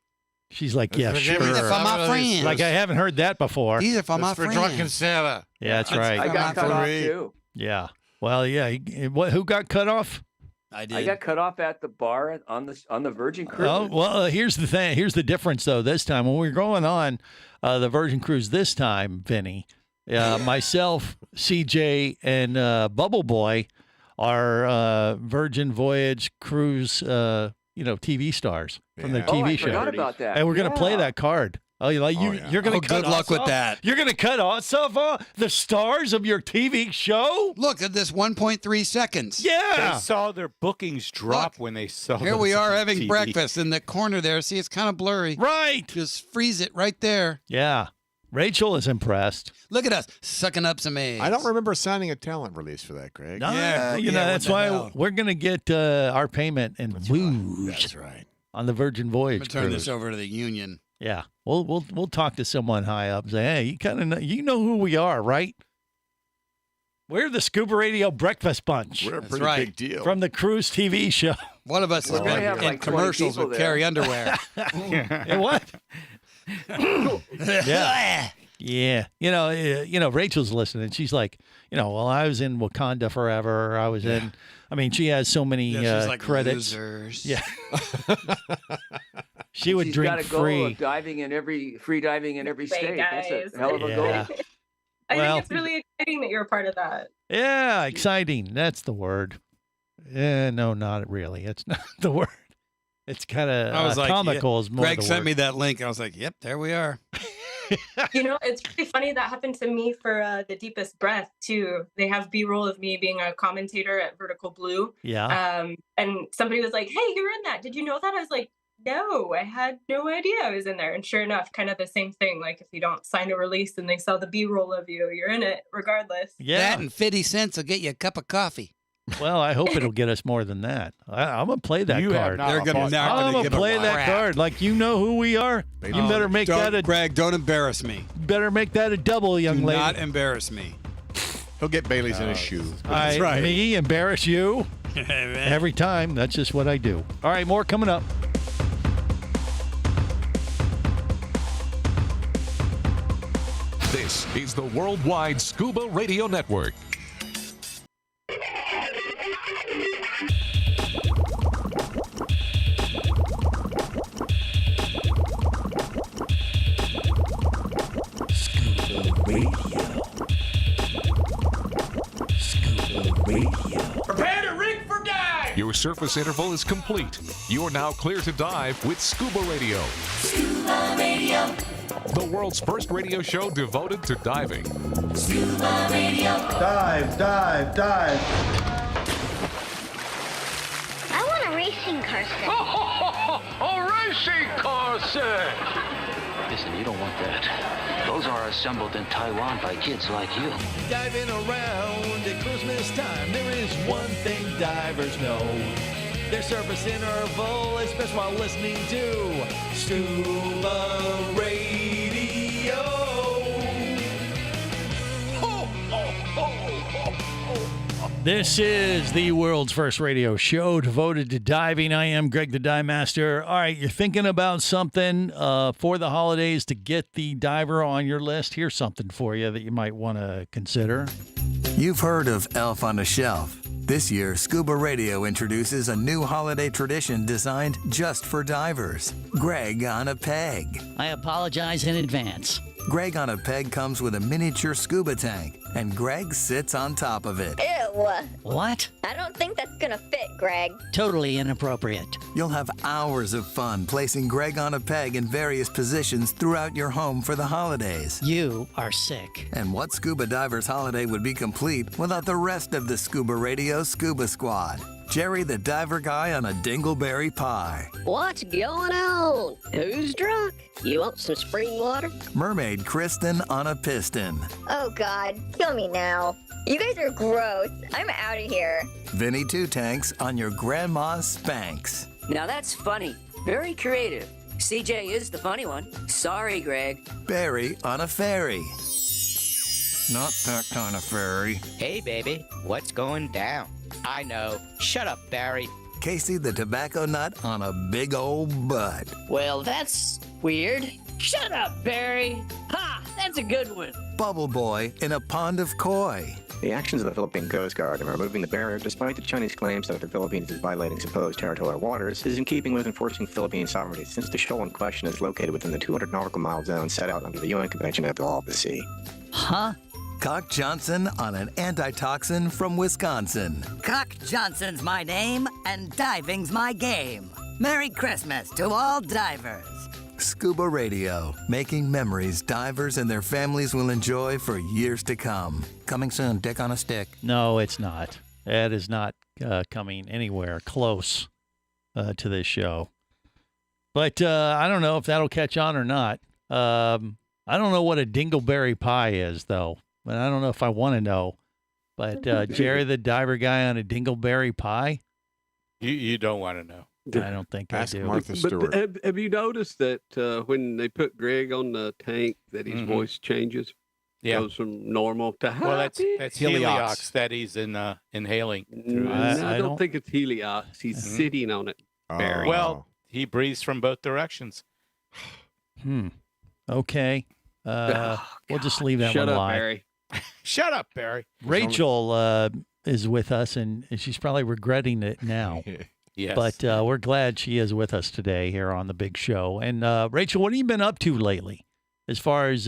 She's like, yeah, These sure. are for my friends. Like, I haven't heard that before. These are for my friends. Santa. Yeah, that's right. I got cut off too. Yeah. Well, yeah. Who got cut off? I did. I got cut off at the bar on the Virgin Cruise. Oh, well, here's the thing. Here's the difference, though, this time. When we were going on the Virgin Cruise this time, Vinny, myself, CJ, and Bubble Boy are Virgin Voyage Cruise, TV stars from the Yeah. TV I show. forgot about that. And we're going to play Yeah. that card. Oh, you're going to cut good luck us with off? that. You're going to cut us off the stars of your TV show? Look at this 1.3 seconds. Yeah. They saw their bookings drop when they saw. Here those we are on having TV. breakfast in the corner there. See, it's kind of blurry. Right. Just freeze it right there. Yeah. Rachel is impressed. Look at us sucking up some eggs. I don't remember signing a talent release for that, Greg. No, Yeah, that's what the why hell? we're going to get our payment in booze That's right. on the Virgin I'm Voyage gonna turn cruise. this over to the union. Yeah, we'll talk to someone high up. And say, hey, you kind of know who we are, right? We're the Scuba Radio Breakfast Bunch We're a That's pretty right. big deal. from the cruise TV show. One of us is We're gonna in have like 20 commercials people with there. carry underwear. And what? Yeah. Yeah, Rachel's listening. She's like, well, I was in Wakanda forever. I was in. I mean, she has so many Yeah, she's like credits. losers. Yeah, she would She's drink got a goal free. of free diving in every Thanks, state. That's guys. a hell of a Yeah. goal. I think it's really exciting that you're a part of that. Yeah, exciting. That's the word. No, not really. It's not the word. It's kind of comical is more Greg the sent word. me that link. I was like, yep, there we are. It's really funny that happened to me for The Deepest Breath too. They have B-roll of me being a commentator at Vertical Blue. Yeah. And somebody was like, "Hey, you're in that. Did you know that?" I was like, "No, I had no idea I was in there." And sure enough, kind of the same thing. Like if you don't sign a release and they sell the B-roll of you, you're in it regardless. Yeah. That and 50 cents will get you a cup of coffee. Well, I hope it'll get us more than that. I'm going to play that card. They're going to play that card. Like, you know who we are? You better make that a... Greg, don't embarrass me. Better make that a double, young lady. Do not embarrass me. He'll get Bailey's in his shoe. That's right. Me embarrass you? Every time. That's just what I do. All right, more coming up. This is the Worldwide Scuba Radio Network. Prepare to rig for dive! Your surface interval is complete. You are now clear to dive with Scuba Radio. Scuba Radio. The world's first radio show devoted to diving. Scuba Radio. Dive, dive, dive. I want a racing car set. A racing car set! Listen, you don't want that. Those are assembled in Taiwan by kids like you. Diving around at Christmas time, there is one thing divers know. Their surface interval is best while listening to Scuba Radio. Ho, ho, ho, ho, ho. This is the world's first radio show devoted to diving. I am Greg the Dive Master. All right, you're thinking about something for the holidays to get the diver on your list. Here's something for you that you might want to consider. You've heard of Elf on a Shelf. This year, Scuba Radio introduces a new holiday tradition designed just for divers. Greg on a Peg. I apologize in advance. Greg on a Peg comes with a miniature scuba tank, and Greg sits on top of it. Ew. What? I don't think that's gonna fit, Greg. Totally inappropriate. You'll have hours of fun placing Greg on a Peg in various positions throughout your home for the holidays. You are sick. And what scuba diver's holiday would be complete without the rest of the Scuba Radio Scuba Squad? Jerry the Diver Guy on a dingleberry pie. What's going on? Who's drunk? You want some spring water? Mermaid Kristen on a piston. Oh, God. Kill me now. You guys are gross. I'm out of here. Vinny Two Tanks on your grandma's Spanx. Now that's funny. Very creative. CJ is the funny one. Sorry, Greg. Barry on a ferry. Not that kind of ferry. Hey, baby, what's going down? I know. Shut up, Barry. Casey the Tobacco Nut on a big old butt. Well, that's weird. Shut up, Barry. Ha! That's a good one. Bubble Boy in a pond of koi. The actions of the Philippine Coast Guard in removing the barrier, despite the Chinese claims that the Philippines is violating supposed territorial waters, is in keeping with enforcing Philippine sovereignty since the shoal in question is located within the 200 nautical mile zone set out under the UN Convention of the Law of the Sea. Huh? Cock Johnson on an antitoxin from Wisconsin. Cock Johnson's my name, and diving's my game. Merry Christmas to all divers. Scuba Radio, making memories divers and their families will enjoy for years to come. Coming soon, Dick on a Stick. No, it's not. That is not coming anywhere close to this show. But I don't know if that'll catch on or not. I don't know what a dingleberry pie is, though. But I don't know if I want to know. But Jerry the Diver Guy on a dingleberry pie? You don't want to know. I don't think Ask I do. Martha Stewart. But have you noticed that when they put Greg on the tank, that his voice changes? Yeah. Goes from normal to happy? Well, that's heliox that he's inhaling. Through his... I don't think it's heliox. He's sitting on it. Barry. Well, he breathes from both directions. Okay. We'll just leave that Shut one up, lie. Barry. Shut up, Barry. Rachel is with us, and she's probably regretting it now. Yes. But we're glad she is with us today here on the big show. And Rachel, what have you been up to lately as far as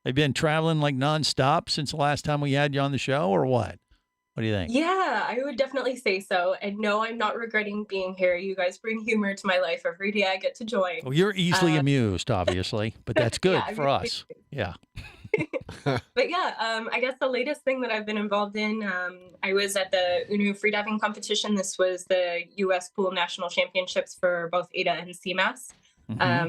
Have you been traveling like nonstop since the last time we had you on the show, or what? What do you think? Yeah, I would definitely say so. And no, I'm not regretting being here. You guys bring humor to my life every day I get to join. Well, you're easily amused, obviously, but that's good Yeah, for us. Yeah. But yeah, I guess the latest thing that I've been involved in, I was at the UNU freediving competition. This was the U.S. Pool National Championships for both ADA and CMAS.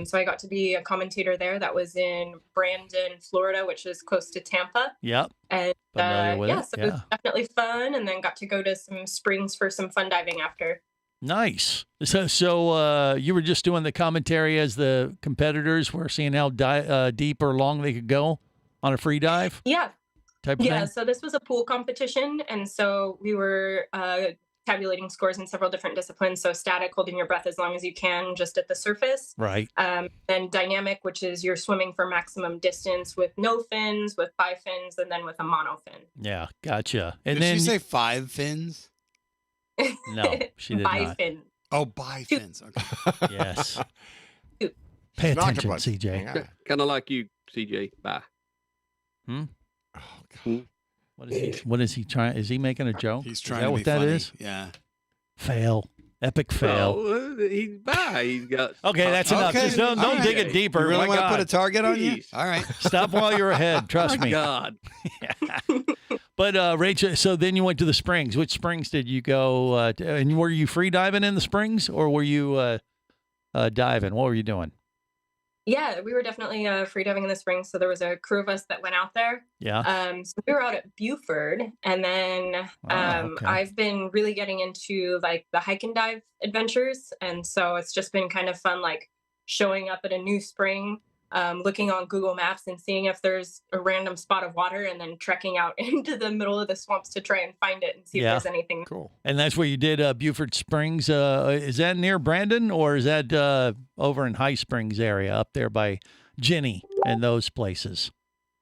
So I got to be a commentator there. That was in Brandon, Florida, which is close to Tampa. Yep. And Familiar with it, so it was definitely fun. And then got to go to some springs for some fun diving after. Nice. So you were just doing the commentary as the competitors were seeing how deep or long they could go on a free dive? Yeah. Type of thing? So this was a pool competition. And so we were tabulating scores in several different disciplines. So static, holding your breath as long as you can just at the surface. Right. Then dynamic, which is you're swimming for maximum distance with no fins, with 5 fins, and then with a mono fin. Yeah, gotcha. And Did then she say 5 fins? No, she did not. Fin. Oh, fins. Okay. Yes. Pay attention, CJ. Yeah. Kind of like you, CJ. Bye. Hmm? Oh, God. What is he trying? Is he making a joke? He's trying is that to what be that funny. is? Yeah. Fail. Epic fail. Oh, he's bye. He's got. Okay, that's enough. Just don't dig it deeper. You really My want to God. put a target on you? All right. Stop while you're ahead. Trust My me. God. But Rachel, so then you went to the springs. Which springs did you go? And were you free diving in the springs, or were you diving? What were you doing? Yeah, we were definitely free diving in the spring. So there was a crew of us that went out there. Yeah. So we were out at Buford, and then okay. I've been really getting into like the hike and dive adventures, and so it's just been kind of fun, like showing up at a new spring, looking on Google Maps and seeing if there's a random spot of water, and then trekking out into the middle of the swamps to try and find it and see if there's anything. Cool. And that's where you did Buford Springs. Is that near Brandon, or is that over in High Springs area up there by Ginny and those places?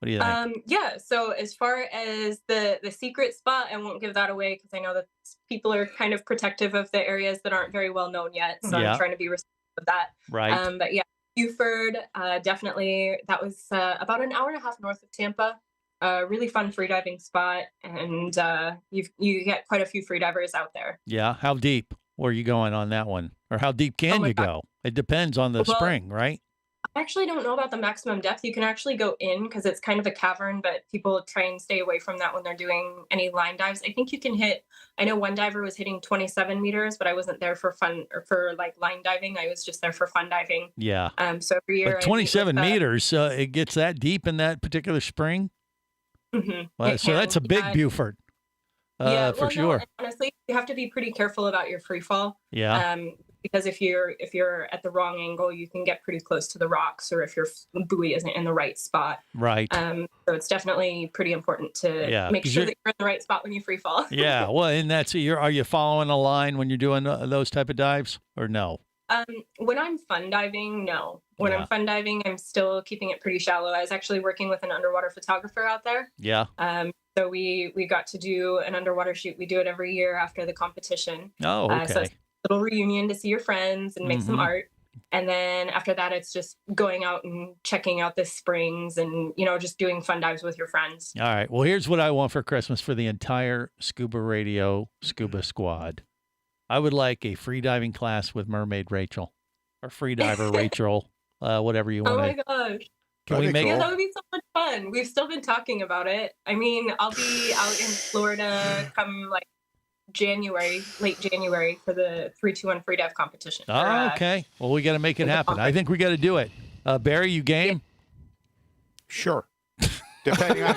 What do you think? Yeah. So as far as the secret spot, I won't give that away because I know that people are kind of protective of the areas that aren't very well known yet. So Yeah. I'm trying to be respectful of that. Right. But yeah, Buford, definitely. That was about an hour and a half north of Tampa. Really fun freediving spot, and you get quite a few freedivers out there. Yeah. How deep were you going on that one, or how deep can you go? It depends on the spring, right? I actually don't know about the maximum depth. You can actually go in because it's kind of a cavern, but people try and stay away from that when they're doing any line dives. I think you can hit, I know one diver was hitting 27 meters, but I wasn't there for fun or for like line diving. I was just there for fun diving. Yeah. So every year. But 27 meters, it gets that deep in that particular spring? Mm-hmm. Well, so that's a big Buford. Yeah, for sure. No, honestly, you have to be pretty careful about your free fall. Yeah. Because if you're at the wrong angle, you can get pretty close to the rocks, or if your buoy isn't in the right spot. Right. So it's definitely pretty important to make sure that you're in the right spot when you free fall. Yeah. Well, and that's are you following a line when you're doing those type of dives, or no? When I'm fun diving, no. When I'm fun diving, I'm still keeping it pretty shallow. I was actually working with an underwater photographer out there. Yeah. So we got to do an underwater shoot. We do it every year after the competition. Oh, okay. So it's a little reunion to see your friends and make some art. And then after that, it's just going out and checking out the springs and, just doing fun dives with your friends. All right. Well, here's what I want for Christmas for the entire ScubaRadio Scuba Squad. I would like a free diving class with Mermaid Rachel, or free diver Rachel, whatever you want. Oh my gosh. Can we make Yeah, that would be so much fun. We've still been talking about it. I mean, I'll be out in Florida come like late January for the 3-2-1 free dive competition. Okay. Well, we got to make it happen. I think we got to do it. Barry, you game? Sure. Depending on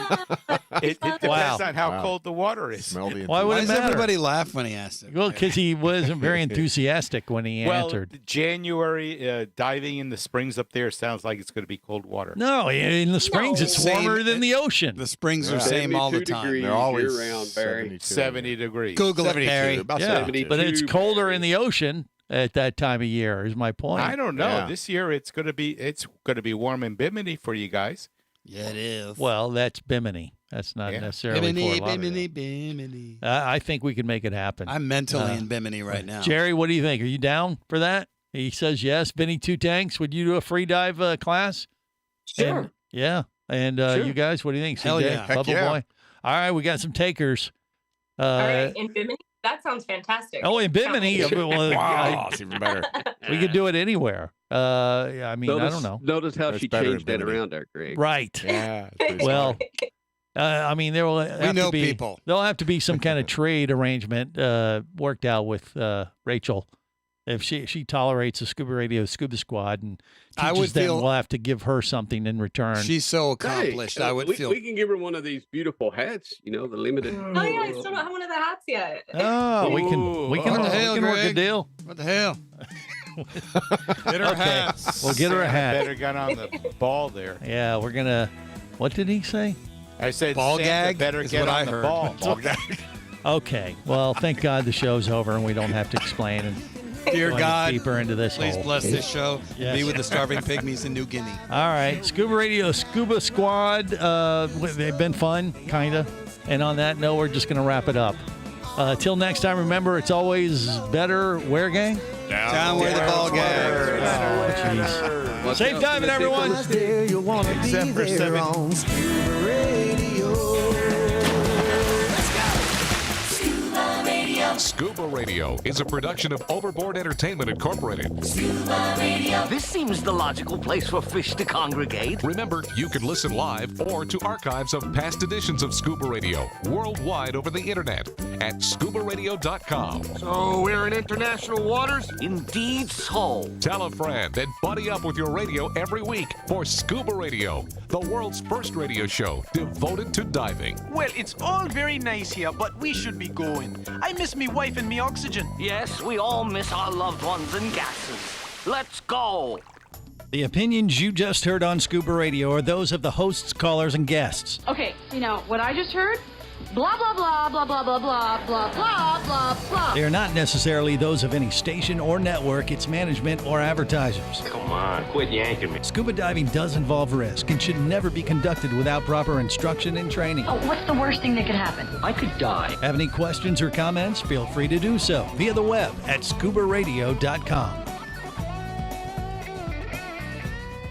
it depends on how cold the water is. Why would does it matter? everybody laugh when he asked it? Well, because he wasn't very enthusiastic when he answered. January diving in the springs up there sounds like it's going to be cold water. No, in the springs it's warmer than the ocean. The springs are same all the time. They're always year-round, Barry. 70 degrees. Google it, Barry. About Yeah, 72. but it's colder in the ocean at that time of year. Is my point. I don't know. Yeah. This year it's going to be warm in Bimini for you guys. Yeah, it is. Well, that's Bimini. That's not necessarily Bimini, Fort Lauderdale. Bimini. I think we can make it happen. I'm mentally in Bimini right now. Jerry, what do you think? Are you down for that? He says yes. Vinny Two Tanks, would you do a free dive class? Sure. Yeah. And you guys, what do you think? Hell CJ? yeah. Heck Bubble yeah. Boy? All right, we got some takers. All right, in Bimini? That sounds fantastic. Oh, in Bimini? Well, Wow, that's even better. we could do it anywhere. I mean, I don't know. Notice how That's she better changed than that Bimini. around there, Greg. Right. Yeah. it's pretty Well, smart. I mean, there will have know to be people. There'll have to be some kind of trade arrangement worked out with Rachel if she tolerates the Scuba Radio Scuba Squad and I teaches would them, feel- we'll have to give her something in return. She's so accomplished. Hey, I would we, feel. we can give her one of these beautiful hats, the limited. Oh yeah, I still don't have one of the hats yet. Oh, we can What the hell, work a Greg? deal. What the hell? Get her Okay. hats. We'll get her a hat. Better got on the ball there. Yeah, we're gonna. What did he say? I said Ball Santa gag better is get what on I the heard. ball. Ball gag. Okay. Well, thank God the show's over and we don't have to explain and Dear go any God, deeper into this. please hole. bless this show. Yes. Be with the starving pygmies in New Guinea. All right, Scuba Radio Scuba Squad. They've been fun, kinda. And on that note, we're just gonna wrap it up. Till next time, remember it's always better. Where, gang? Down where the ball gags. Jeez. Watch Safe out. diving, everyone. There you want to be Except for there 7. on Scuba Radio. Scuba Radio is a production of Overboard Entertainment Incorporated. This seems the logical place for fish to congregate. Remember, you can listen live or to archives of past editions of Scuba Radio worldwide over the internet at ScubaRadio.com. So we're in international waters? Indeed so. Tell a friend and buddy up with your radio every week for Scuba Radio, the world's first radio show devoted to diving. Well, it's all very nice here, but we should be going. I miss me wife and me oxygen. Yes, we all miss our loved ones and gases. Let's go. The opinions you just heard on Scuba Radio are those of the hosts, callers, and guests. Okay, what I just heard? Blah, blah, blah, blah, blah, blah, blah, blah, blah, blah, blah. They are not necessarily those of any station or network, its management, or advertisers. Come on, quit yanking me. Scuba diving does involve risk and should never be conducted without proper instruction and training. Oh, what's the worst thing that could happen? I could die. Have any questions or comments? Feel free to do so via the web at ScubaRadio.com.